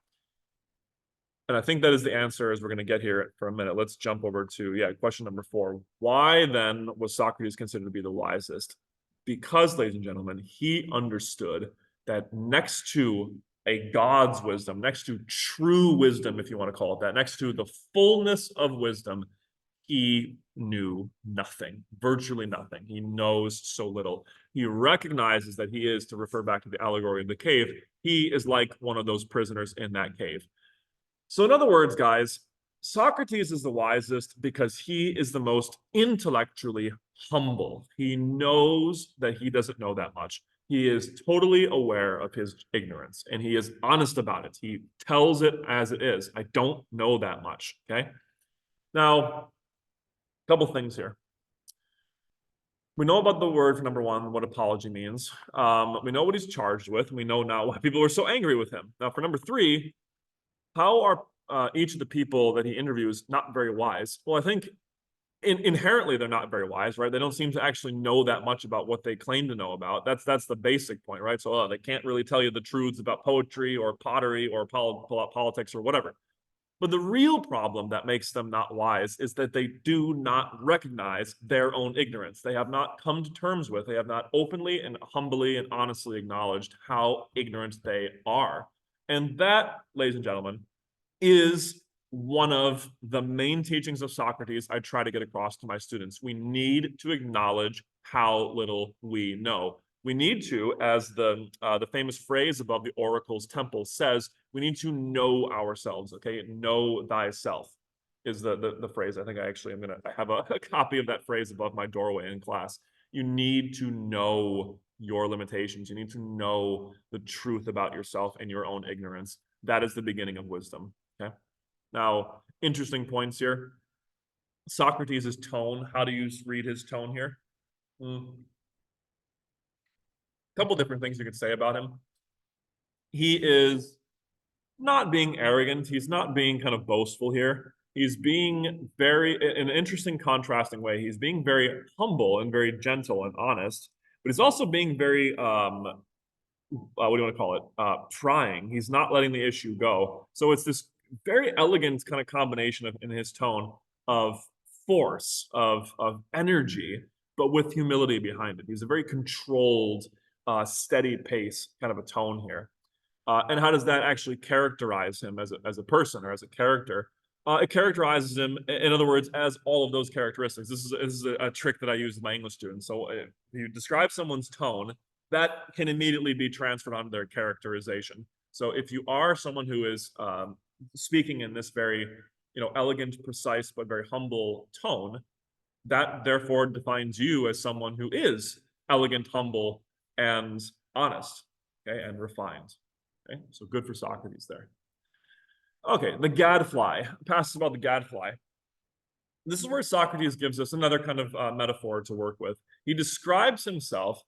and I think that is the answer as we're going to get here for a minute. Let's jump over to, question number 4. Why then was Socrates considered to be the wisest? Because, ladies and gentlemen, he understood that next to a God's wisdom, next to true wisdom, if you want to call it that, next to the fullness of wisdom, he knew nothing, virtually nothing. He knows so little. He recognizes that he is, to refer back to the allegory of the cave, he is like one of those prisoners in that cave. So, in other words, guys, Socrates is the wisest because he is the most intellectually humble. He knows that he doesn't know that much. He is totally aware of his ignorance and he is honest about it. He tells it as it is. I don't know that much. Okay. Now, a couple things here. We know about the word for number 1, what apology means. We know what he's charged with. We know now why people are so angry with him. Now, for number 3, how are each of the people that he interviews not very wise? Well, I think inherently they're not very wise, right? They don't seem to actually know that much about what they claim to know about. That's the basic point, right? So they can't really tell you the truths about poetry or pottery or politics or whatever. But the real problem that makes them not wise is that they do not recognize their own ignorance. They have not come to terms with, they have not openly and humbly and honestly acknowledged how ignorant they are. And that, ladies and gentlemen, is one of the main teachings of Socrates I try to get across to my students. We need to acknowledge how little we know. We need to, as the famous phrase above the oracle's temple says, we need to know ourselves. Okay, know thyself is the phrase. I think I have a copy of that phrase above my doorway in class. You need to know your limitations. You need to know the truth about yourself and your own ignorance. That is the beginning of wisdom. Okay. Now, interesting points here. Socrates' tone. How do you read his tone here? A couple different things you could say about him. He is not being arrogant. He's not being kind of boastful here. He's being very, in an interesting contrasting way, he's being very humble and very gentle and honest, but he's also being very, what do you want to call it? Prying. He's not letting the issue go. So it's this very elegant kind of combination in his tone of force, of energy, but with humility behind it. He's a very controlled, steady pace kind of a tone here. And how does that actually characterize him as a person or as a character? It characterizes him, in other words, as all of those characteristics. This is a trick that I use with my English students. So if you describe someone's tone, that can immediately be transferred onto their characterization. So if you are someone who is speaking in this very, elegant, precise, but very humble tone, that therefore defines you as someone who is elegant, humble, and honest, okay, and refined. Okay, so good for Socrates there. Okay, the gadfly. Passes about the gadfly. This is where Socrates gives us another kind of metaphor to work with. He describes himself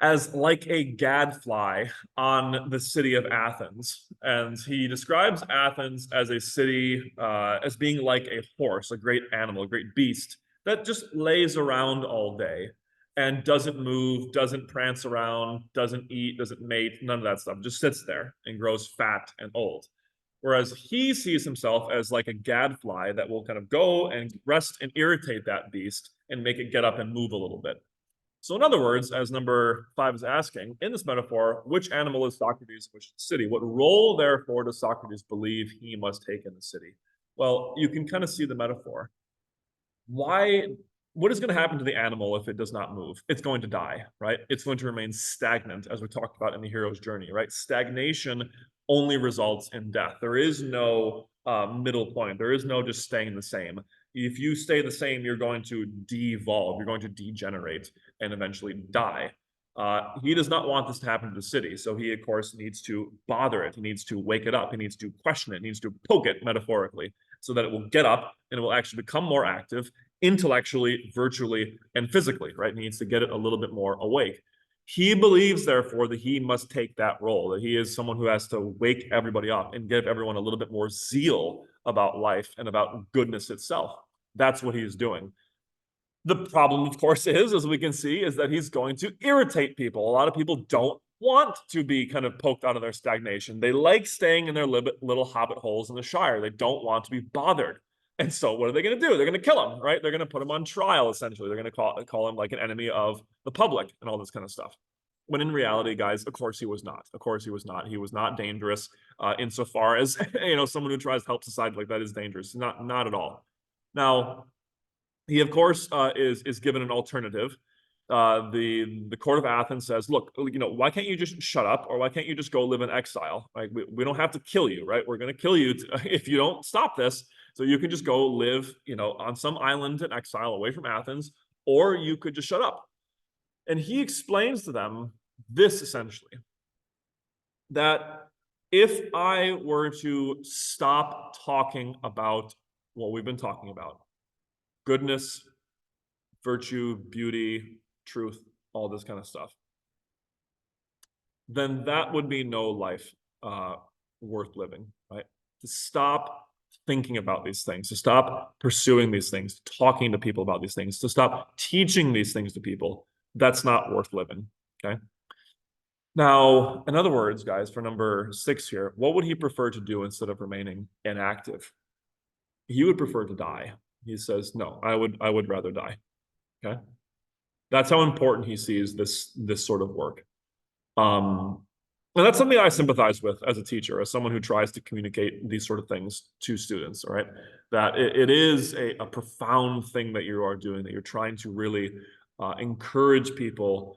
as like a gadfly on the city of Athens. And he describes Athens as a city, as being like a horse, a great animal, a great beast that just lays around all day and doesn't move, doesn't prance around, doesn't eat, doesn't mate, none of that stuff, just sits there and grows fat and old. Whereas he sees himself as like a gadfly that will kind of go and rest and irritate that beast and make it get up and move a little bit. So in other words, as number 5 is asking, in this metaphor, which animal is Socrates, which city? What role, therefore, does Socrates believe he must take in the city? Well, you can kind of see the metaphor. What is going to happen to the animal if it does not move? It's going to die, right? It's going to remain stagnant, as we talked about in the hero's journey, right? Stagnation only results in death. There is no middle point. There is no just staying the same. If you stay the same, you're going to devolve, you're going to degenerate and eventually die. He does not want this to happen to the city. So he, of course, needs to bother it. He needs to wake it up. He needs to question it. He needs to poke it metaphorically so that it will get up and it will actually become more active intellectually, virtually, and physically, right? He needs to get it a little bit more awake. He believes, therefore, that he must take that role, that he is someone who has to wake everybody up and give everyone a little bit more zeal about life and about goodness itself. That's what he's doing. The problem, of course, is, as we can see, is that he's going to irritate people. A lot of people don't want to be kind of poked out of their stagnation. They like staying in their little hobbit holes in the Shire. They don't want to be bothered. And so what are they going to do? They're going to kill him, right? They're going to put him on trial, essentially. They're going to call him like an enemy of the public and all this kind of stuff. When in reality, guys, of course he was not. Of course he was not. He was not dangerous insofar as, someone who tries to help society like that is dangerous. Not at all. Now, he, of course, is given an alternative. The court of Athens says, look, why can't you just shut up, or why can't you just go live in exile? Like we don't have to kill you, right? We're going to kill you if you don't stop this. So you can just go live, on some island in exile away from Athens, or you could just shut up. And he explains to them this essentially, that if I were to stop talking about what we've been talking about, goodness, virtue, beauty, truth, all this kind of stuff, then that would be no life worth living, right? To stop thinking about these things, to stop pursuing these things, talking to people about these things, to stop teaching these things to people, that's not worth living, okay? Now, in other words, guys, for number 6 here, what would he prefer to do instead of remaining inactive? He would prefer to die. He says, no, I would rather die. Okay. That's how important he sees this sort of work. And that's something I sympathize with as a teacher, as someone who tries to communicate these sort of things to students, all right? That it is a profound thing that you are doing, that you're trying to really encourage people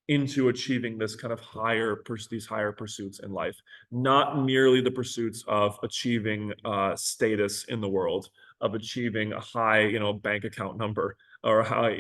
into achieving this kind of these higher pursuits in life, not merely the pursuits of achieving status in the world, of achieving a high, bank account number, or a high,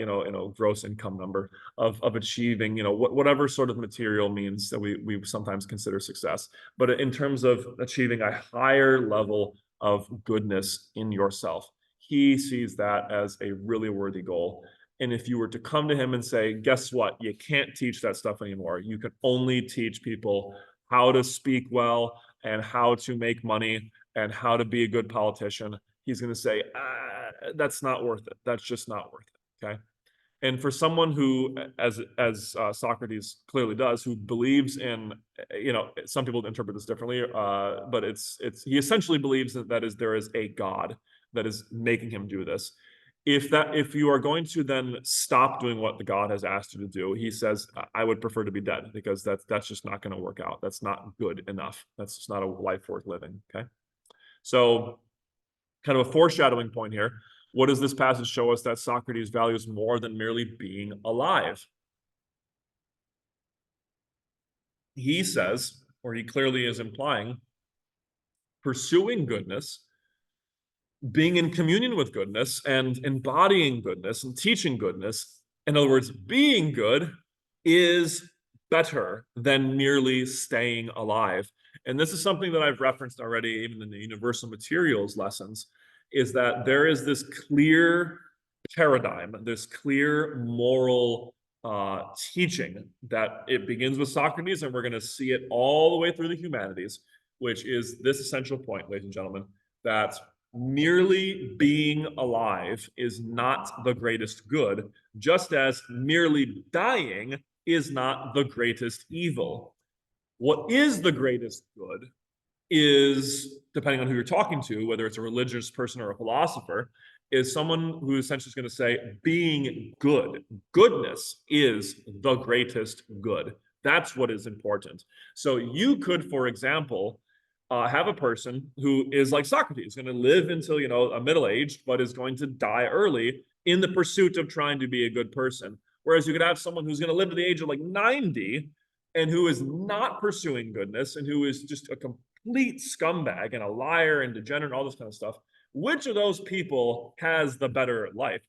gross income number, of achieving, whatever sort of material means that we sometimes consider success, but in terms of achieving a higher level of goodness in yourself. He sees that as a really worthy goal. And if you were to come to him and say, guess what? You can't teach that stuff anymore. You can only teach people how to speak well and how to make money and how to be a good politician. He's going to say, that's not worth it. That's just not worth it. Okay. And for someone who, as Socrates clearly does, who believes in, some people interpret this differently, but he essentially believes that there is a God that is making him do this. If you are going to then stop doing what the God has asked you to do, he says, I would prefer to be dead, because that's just not going to work out. That's not good enough. That's just not a life worth living. Okay. So kind of a foreshadowing point here. What does this passage show us that Socrates values more than merely being alive? He says, or he clearly is implying, pursuing goodness, being in communion with goodness and embodying goodness and teaching goodness, in other words, being good, is better than merely staying alive. And this is something that I've referenced already, even in the universal materials lessons, is that there is this clear paradigm, this clear moral teaching that it begins with Socrates, and we're going to see it all the way through the humanities, which is this essential point, ladies and gentlemen, that merely being alive is not the greatest good, just as merely dying is not the greatest evil. What is the greatest good is, depending on who you're talking to, whether it's a religious person or a philosopher, is someone who essentially is going to say being good. Goodness is the greatest good. That's what is important. So you could, for example, have a person who is like Socrates, going to live until, a middle-aged, but is going to die early in the pursuit of trying to be a good person. Whereas you could have someone who's going to live to the age of like 90 and who is not pursuing goodness and who is just a complete scumbag and a liar and degenerate and all this kind of stuff. Which of those people has the better life?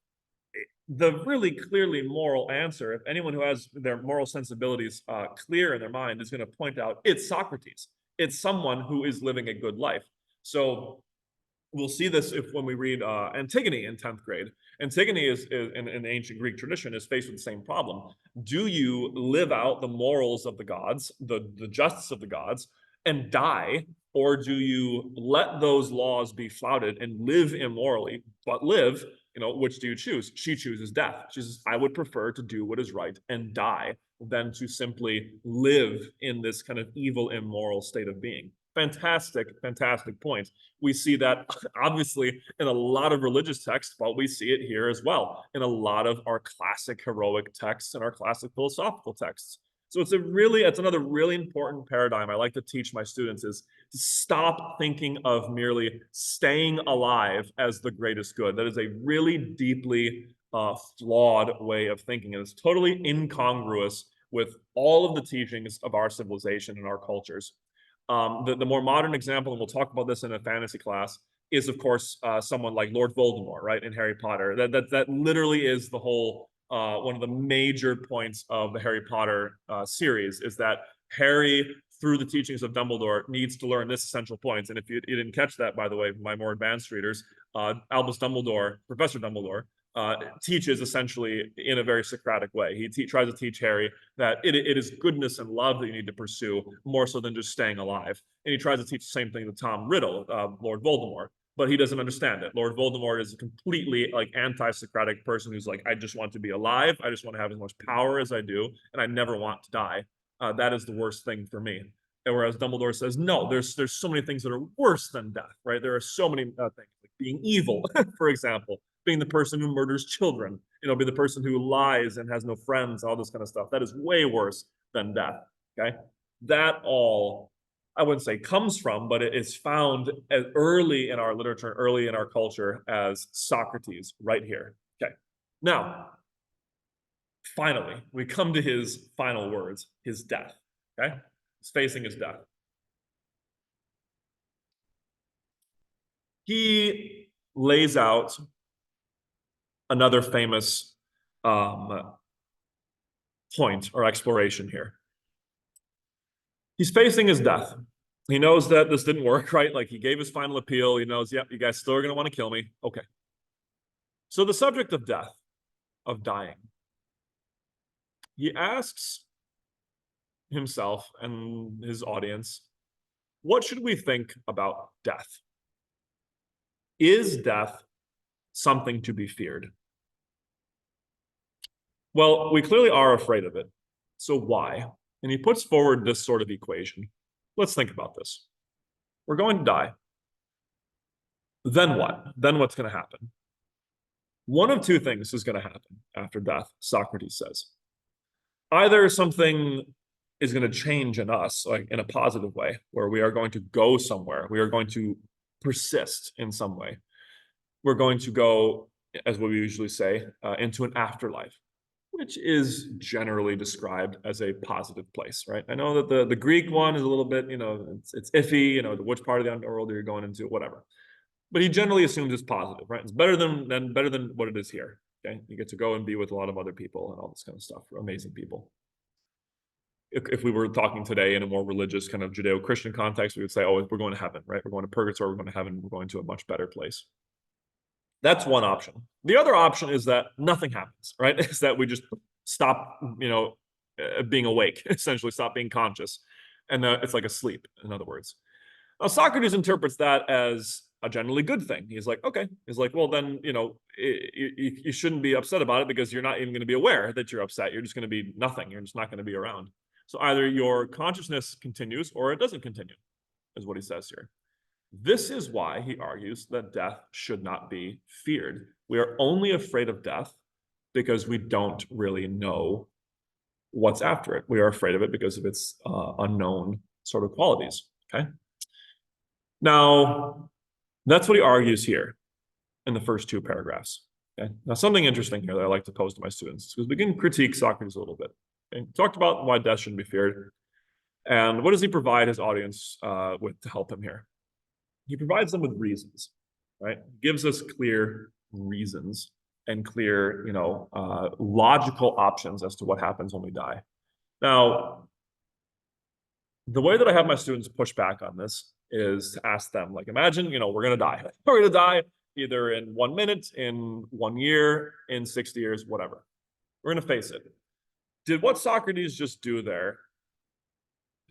the really clearly moral answer, if anyone who has their moral sensibilities clear in their mind is going to point out, it's Socrates. It's someone who is living a good life. So we'll see this if when we read Antigone in 10th grade. Antigone is in ancient Greek tradition is faced with the same problem. Do you live out the morals of the gods, the justice of the gods, and die, or do you let those laws be flouted and live immorally, but live? Which do you choose? She chooses death. She says, I would prefer to do what is right and die than to simply live in this kind of evil, immoral state of being. Fantastic, fantastic point. We see that obviously in a lot of religious texts, but we see it here as well in a lot of our classic heroic texts and our classic philosophical texts. So it's another really important paradigm I like to teach my students is to stop thinking of merely staying alive as the greatest good. That is a really deeply flawed way of thinking, and it's totally incongruous with all of the teachings of our civilization and our cultures. The more modern example, and we'll talk about this in a fantasy class, is of course someone like Lord Voldemort, right, in Harry Potter. That literally is the whole one of the major points of the Harry Potter series is that Harry, through the teachings of Dumbledore, needs to learn this essential points. And if you didn't catch that, by the way, my more advanced readers, Albus Dumbledore, Professor Dumbledore, teaches essentially in a very Socratic way. He tries to teach Harry that it is goodness and love that you need to pursue more so than just staying alive. And he tries to teach the same thing to Tom Riddle, Lord Voldemort, but he doesn't understand it. Lord Voldemort is a completely like anti-Socratic person who's like, I just want to be alive. I just want to have as much power as I do, and I never want to die. That is the worst thing for me. And whereas Dumbledore says, no, there's so many things that are worse than death, right? There are so many things, like being evil, for example, being the person who murders children, be the person who lies and has no friends, all this kind of stuff. That is way worse than death. Okay. That all, I wouldn't say comes from, but it is found as early in our literature, early in our culture as Socrates right here. Okay. Now, finally, we come to his final words, his death. Okay. He's facing his death. He lays out another famous point or exploration here. He's facing his death. He knows that this didn't work, right? Like he gave his final appeal. He knows, yep, you guys still are going to want to kill me. Okay. So the subject of death, of dying, he asks himself and his audience, what should we think about death? Is death something to be feared? Well, we clearly are afraid of it. So why? And he puts forward this sort of equation. Let's think about this. We're going to die. Then what? Then what's going to happen? One of two things is going to happen after death, Socrates says. Either something is going to change in us, like in a positive way, where we are going to go somewhere. We are going to persist in some way. We're going to go, as what we usually say, into an afterlife, which is generally described as a positive place, right? I know that the Greek one is a little bit, it's iffy, which part of the underworld are you going into, whatever. But he generally assumes it's positive, right? It's better than what it is here. Okay, you get to go and be with a lot of other people and all this kind of stuff, amazing people. If we were talking today in a more religious kind of Judeo-Christian context, we would say, oh, we're going to heaven, right? We're going to purgatory, we're going to heaven, we're going to a much better place. That's one option. The other option is that nothing happens, right? Is that we just stop, being awake, essentially stop being conscious. And it's like a sleep, in other words. Now, Socrates interprets that as a generally good thing. He's like, okay. He's like, well, then, you shouldn't be upset about it because you're not even going to be aware that you're upset. You're just going to be nothing. You're just not going to be around. So either your consciousness continues or it doesn't continue, is what he says here. This is why he argues that death should not be feared. We are only afraid of death because we don't really know what's after it. We are afraid of it because of its unknown sort of qualities. Okay. Now, that's what he argues here in the first two paragraphs. Okay. Now, something interesting here that I like to pose to my students, because we can critique Socrates a little bit. Okay. Talked about why death shouldn't be feared. And what does he provide his audience with to help him here? He provides them with reasons, right? Gives us clear reasons. and clear, logical options as to what happens when we die. Now, the way that I have my students push back on this is to ask them, like, imagine, we're going to die. We're going to die either in 1 minute, in 1 year, in 60 years, whatever. We're going to face it. Did what Socrates just do there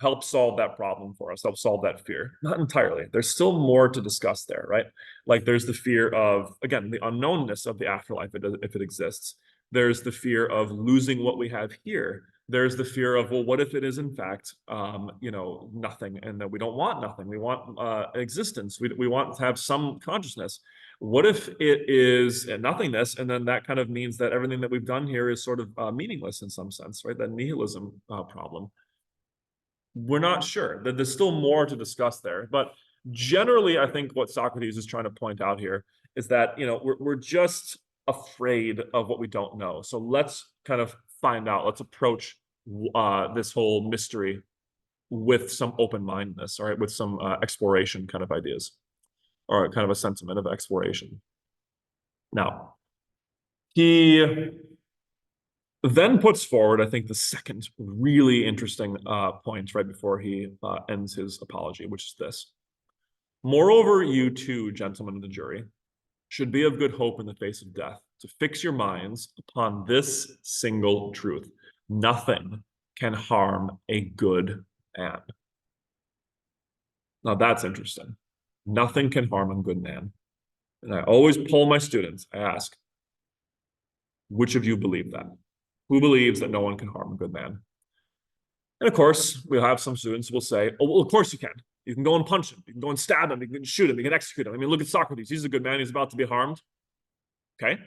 help solve that problem for us, help solve that fear? Not entirely. There's still more to discuss there, right? Like there's the fear of, again, the unknownness of the afterlife if it exists. There's the fear of losing what we have here. There's the fear of, well, what if it is in fact, nothing, and that we don't want nothing? We want existence. We want to have some consciousness. What if it is nothingness, and then that kind of means that everything that we've done here is sort of meaningless in some sense, right? That nihilism problem. We're not sure. There's still more to discuss there, but generally, I think what Socrates is trying to point out here is that we're just afraid of what we don't know. So let's kind of find out. Let's approach this whole mystery with some open-mindedness, all right, with some exploration kind of ideas, or kind of a sentiment of exploration. Now, he then puts forward, I think, the second really interesting point right before he ends his apology, which is this. Moreover, you too, gentlemen of the jury, should be of good hope in the face of death, to fix your minds upon this single truth. Nothing can harm a good man. Now that's interesting. Nothing can harm a good man. And I always poll my students. I ask, which of you believe that? Who believes that no one can harm a good man? And of course, we'll have some students who will say, oh, well, of course you can. You can go and punch him. You can go and stab him. You can shoot him. You can execute him. I mean, look at Socrates. He's a good man. He's about to be harmed. Okay.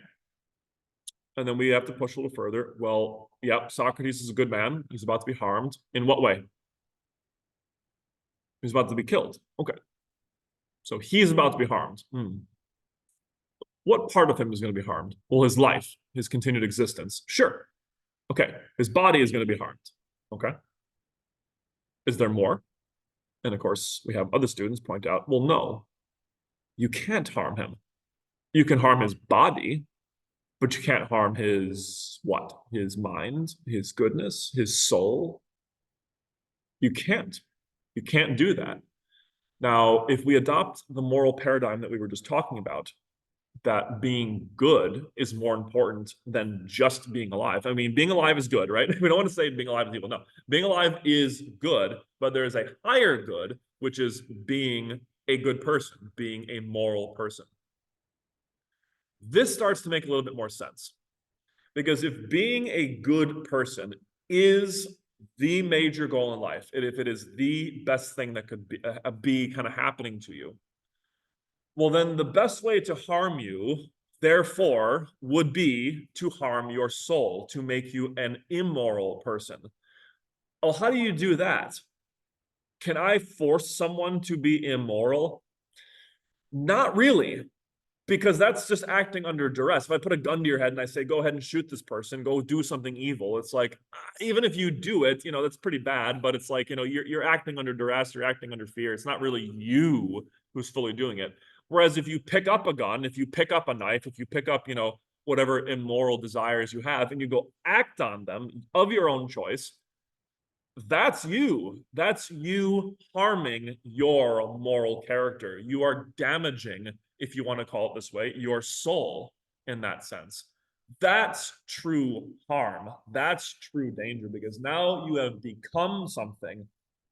And then we have to push a little further. Well, yeah, Socrates is a good man. He's about to be harmed. In what way? He's about to be killed. Okay. So he's about to be harmed. What part of him is going to be harmed? Well, his life, his continued existence. Sure. Okay. His body is going to be harmed. Okay. Is there more? And of course, we have other students point out, well, no, you can't harm him. You can harm his body, but you can't harm his what? His mind, his goodness, his soul. You can't. You can't do that. Now, if we adopt the moral paradigm that we were just talking about, that being good is more important than just being alive. I mean, being alive is good, right? We don't want to say being alive is evil. No, being alive is good, but there is a higher good, which is being a good person, being a moral person. This starts to make a little bit more sense. Because if being a good person is the major goal in life, and if it is the best thing that could be kind of happening to you, well, then the best way to harm you, therefore, would be to harm your soul, to make you an immoral person. Oh, how do you do that? Can I force someone to be immoral? Not really, because that's just acting under duress. If I put a gun to your head and I say, go ahead and shoot this person, go do something evil, it's like, even if you do it, that's pretty bad, but it's like, you're acting under duress, you're acting under fear. It's not really you who's fully doing it. Whereas if you pick up a gun, if you pick up a knife, if you pick up, whatever immoral desires you have, and you go act on them of your own choice, that's you. That's you harming your moral character. You are damaging, if you want to call it this way, your soul in that sense. That's true harm. That's true danger, because now you have become something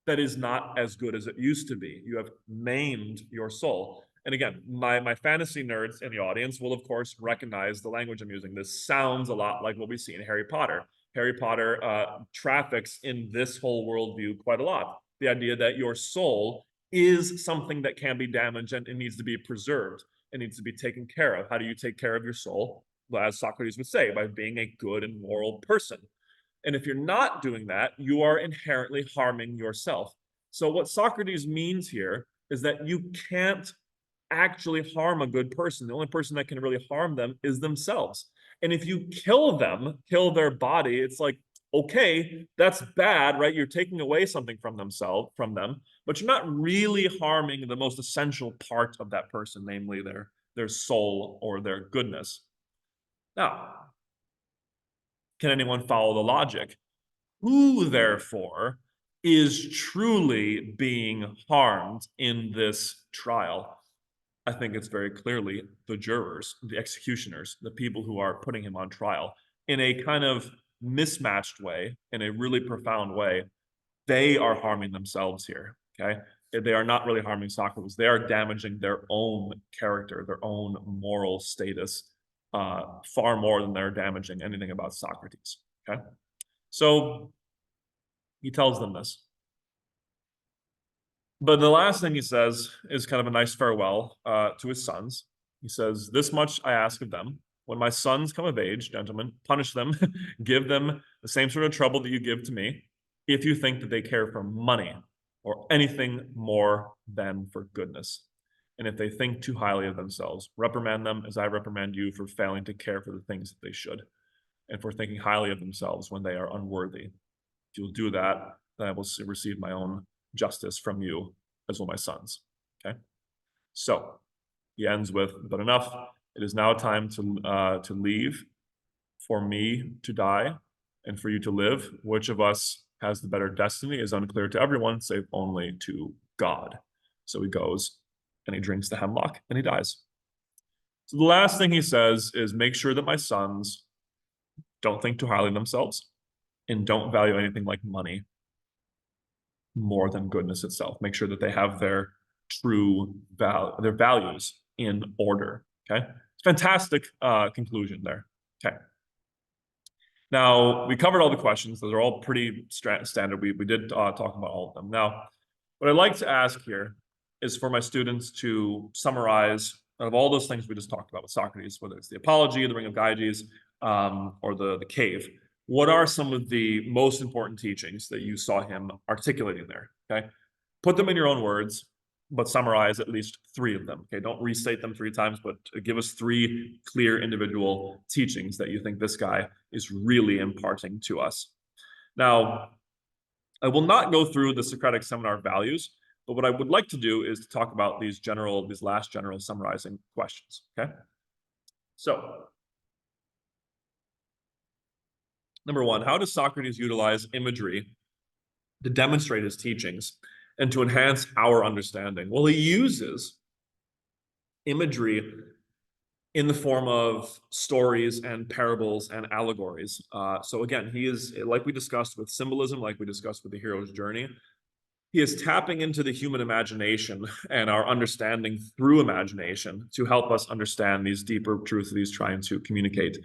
that is not as good as it used to be. You have maimed your soul. And again, my fantasy nerds in the audience will, of course, recognize the language I'm using. This sounds a lot like what we see in Harry Potter. Harry Potter traffics in this whole worldview quite a lot. The idea that your soul is something that can be damaged and it needs to be preserved. It needs to be taken care of. How do you take care of your soul? Well, as Socrates would say, by being a good and moral person. And if you're not doing that, you are inherently harming yourself. So what Socrates means here is that you can't actually harm a good person. The only person that can really harm them is themselves. And if you kill them, kill their body, it's like, okay, that's bad, right? You're taking away something from them, but you're not really harming the most essential part of that person, namely their soul or their goodness. Now, can anyone follow the logic? Who, therefore, is truly being harmed in this trial? I think it's very clearly the jurors, the executioners, the people who are putting him on trial in a kind of mismatched way, in a really profound way. They are harming themselves here. Okay. They are not really harming Socrates. They are damaging their own character, their own moral status, far more than they're damaging anything about Socrates. Okay. So he tells them this. But the last thing he says is kind of a nice farewell to his sons. He says, "This much I ask of them. When my sons come of age, gentlemen, punish them, give them the same sort of trouble that you give to me, if you think that they care for money or anything more than for goodness. And if they think too highly of themselves, reprimand them as I reprimand you for failing to care for the things that they should, and for thinking highly of themselves when they are unworthy. If you'll do that, then I will receive my own justice from you, as will my sons." Okay. So he ends with, "But enough. It is now time to leave, for me to die, and for you to live. Which of us has the better destiny is unclear to everyone, save only to God." So he goes and he drinks the hemlock and he dies. So the last thing he says is, "Make sure that my sons don't think too highly of themselves and don't value anything like money more than goodness itself. Make sure that they have their their values in order." Okay. It's fantastic conclusion there. Okay. Now we covered all the questions. Those are all pretty standard. We did talk about all of them. Now, what I'd like to ask here is for my students to summarize of all those things we just talked about with Socrates, whether it's the Apology, the Ring of Gyges, or the cave. What are some of the most important teachings that you saw him articulating there? Okay, put them in your own words, but summarize at least three of them. Okay, don't restate them three times, but give us three clear individual teachings that you think this guy is really imparting to us. Now, I will not go through the Socratic seminar values, but what I would like to do is to talk about these last general summarizing questions. Okay, so number one, how does Socrates utilize imagery to demonstrate his teachings and to enhance our understanding? Well, he uses imagery in the form of stories and parables and allegories. So again, he is, like we discussed with symbolism, like we discussed with the hero's journey, he is tapping into the human imagination and our understanding through imagination to help us understand these deeper truths that he's trying to communicate.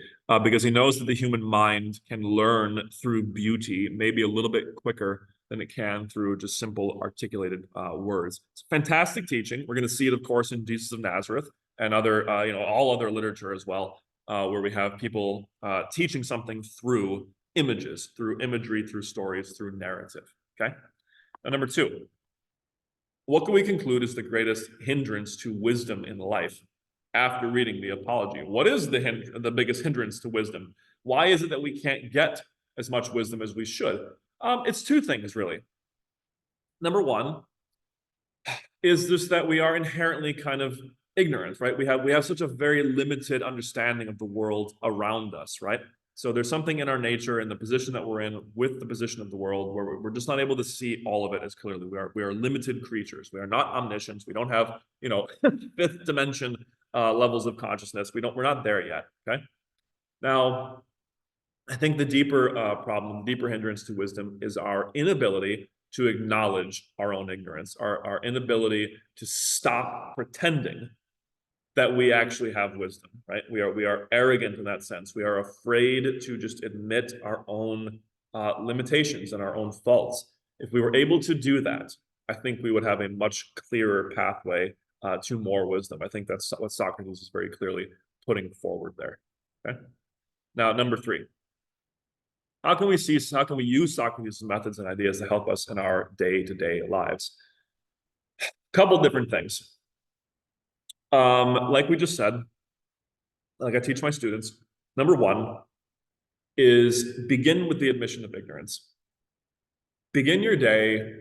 Because he knows that the human mind can learn through beauty maybe a little bit quicker than it can through just simple articulated words. It's fantastic teaching. We're going to see it, of course, in Jesus of Nazareth and other, all other literature as well, where we have people teaching something through images, through imagery, through stories, through narrative. Okay. Now, number two, what can we conclude is the greatest hindrance to wisdom in life after reading the Apology? What is the biggest hindrance to wisdom? Why is it that we can't get as much wisdom as we should? It's two things, really. Number one is just that we are inherently kind of ignorant, right? We have such a very limited understanding of the world around us, right? So there's something in our nature and the position that we're in with the position of the world where we're just not able to see all of it as clearly. We are limited creatures. We are not omniscient. We don't have, fifth dimension levels of consciousness. We're not there yet. Okay. Now, I think the deeper problem, the deeper hindrance to wisdom is our inability to acknowledge our own ignorance, our inability to stop pretending that we actually have wisdom, right? We are arrogant in that sense. We are afraid to just admit our own limitations and our own faults. If we were able to do that, I think we would have a much clearer pathway to more wisdom. I think that's what Socrates is very clearly putting forward there. Okay. Now, number three, how can we use Socrates' methods and ideas to help us in our day-to-day lives? Couple different things. Like we just said, like I teach my students, number one is begin with the admission of ignorance. Begin your day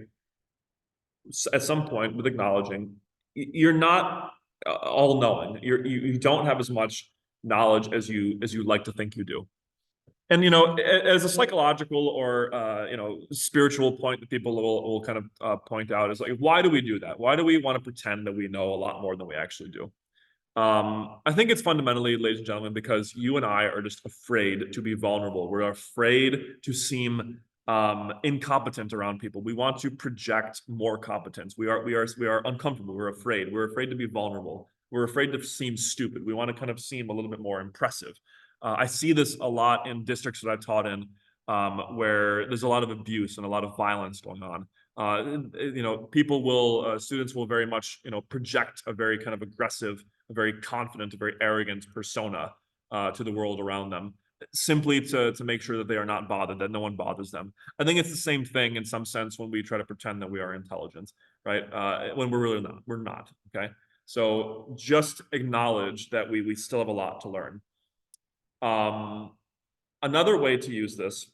at some point with acknowledging you're not all knowing. You don't have as much knowledge as you like to think you do. And as a psychological or spiritual point that people will kind of point out is like, why do we do that? Why do we want to pretend that we know a lot more than we actually do? I think it's fundamentally, ladies and gentlemen, because you and I are just afraid to be vulnerable. We're afraid to seem incompetent around people. We want to project more competence. We are uncomfortable. We're afraid. We're afraid to be vulnerable. We're afraid to seem stupid. We want to kind of seem a little bit more impressive. I see this a lot in districts that I've taught in, where there's a lot of abuse and a lot of violence going on. Students will very much, project a very kind of aggressive, a very confident, a very arrogant persona to the world around them, simply to make sure that they are not bothered, that no one bothers them. I think it's the same thing in some sense when we try to pretend that we are intelligent, right? When we're really not. We're not. Okay. So just acknowledge that we still have a lot to learn. Another way to use this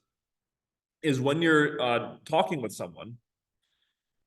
is when you're talking with someone,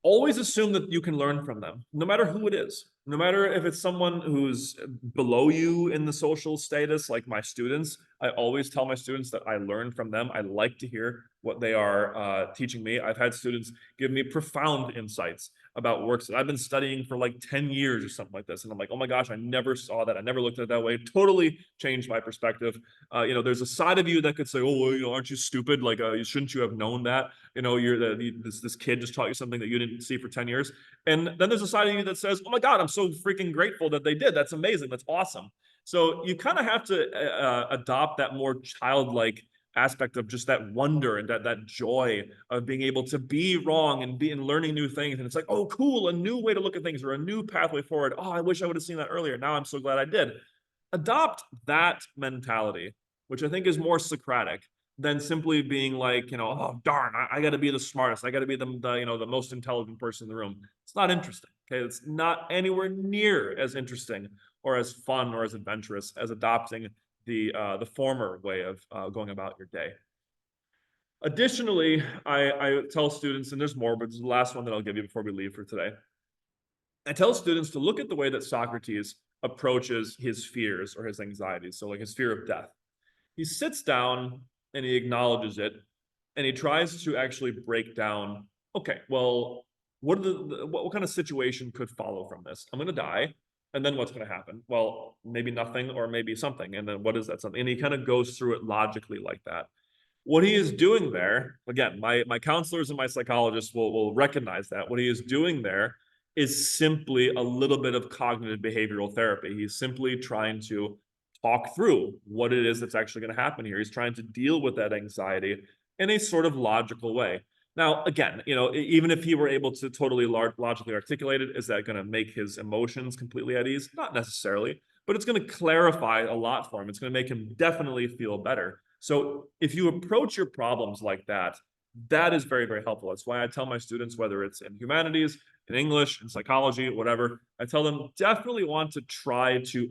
always assume that you can learn from them, no matter who it is. No matter if it's someone who's below you in the social status, like my students, I always tell my students that I learn from them. I like to hear what they are teaching me. I've had students give me profound insights about works that I've been studying for like 10 years or something like this. And I'm like, oh my gosh, I never saw that. I never looked at it that way. Totally changed my perspective. There's a side of you that could say, oh, well, aren't you stupid? Like, shouldn't you have known that? This kid just taught you something that you didn't see for 10 years. And then there's a side of you that says, oh my God, I'm so freaking grateful that they did. That's amazing. That's awesome. So you kind of have to adopt that more childlike aspect of just that wonder and that joy of being able to be wrong and learning new things. And it's like, oh, cool, a new way to look at things or a new pathway forward. Oh, I wish I would have seen that earlier. Now I'm so glad I did. Adopt that mentality, which I think is more Socratic than simply being like, oh darn, I got to be the smartest. I got to be the most intelligent person in the room. It's not interesting. Okay, it's not anywhere near as interesting or as fun or as adventurous as adopting the former way of going about your day. Additionally, I tell students, and there's more, but this is the last one that I'll give you before we leave for today. I tell students to look at the way that Socrates approaches his fears or his anxieties. So like his fear of death. He sits down and he acknowledges it, and he tries to actually break down, okay, well, what kind of situation could follow from this? I'm going to die. And then what's going to happen? Well, maybe nothing or maybe something. And then what is that something? And he kind of goes through it logically like that. What he is doing there, again, my counselors and my psychologists will recognize that. What he is doing there is simply a little bit of cognitive behavioral therapy. He's simply trying to talk through what it is that's actually going to happen here. He's trying to deal with that anxiety in a sort of logical way. Now, again, even if he were able to totally logically articulate it, is that going to make his emotions completely at ease? Not necessarily, but it's going to clarify a lot for him. It's going to make him definitely feel better. So if you approach your problems like that, that is very, very helpful. That's why I tell my students, whether it's in humanities, in English, in psychology, whatever, I tell them definitely want to try to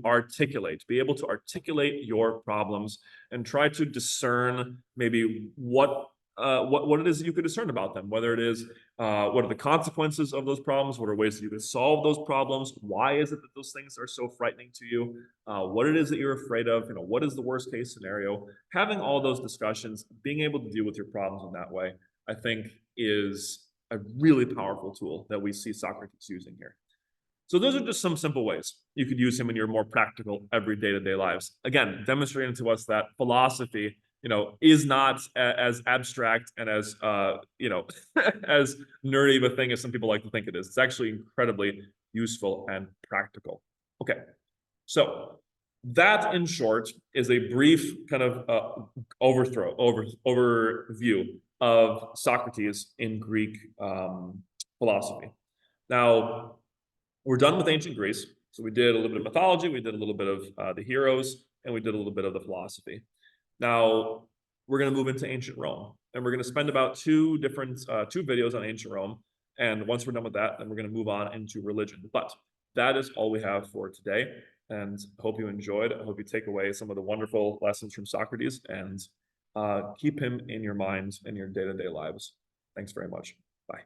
be able to articulate your problems and try to discern maybe what it is that you could discern about them, whether it is what are the consequences of those problems, what are ways that you can solve those problems, why is it that those things are so frightening to you, what it is that you're afraid of, what is the worst case scenario. Having all those discussions, being able to deal with your problems in that way, I think is a really powerful tool that we see Socrates using here. So those are just some simple ways you could use him in your more practical, every day-to-day lives. Again, demonstrating to us that philosophy, is not as abstract and as as nerdy of a thing as some people like to think it is. It's actually incredibly useful and practical. Okay, so that, in short, is a brief kind of overview of Socrates in Greek philosophy. Now, we're done with ancient Greece. So we did a little bit of mythology, we did a little bit of the heroes, and we did a little bit of the philosophy. Now, we're going to move into ancient Rome, and we're going to spend about two videos on ancient Rome. And once we're done with that, then we're going to move on into religion. But that is all we have for today. And I hope you enjoyed. I hope you take away some of the wonderful lessons from Socrates and keep him in your minds and your day-to-day lives. Thanks very much. Bye.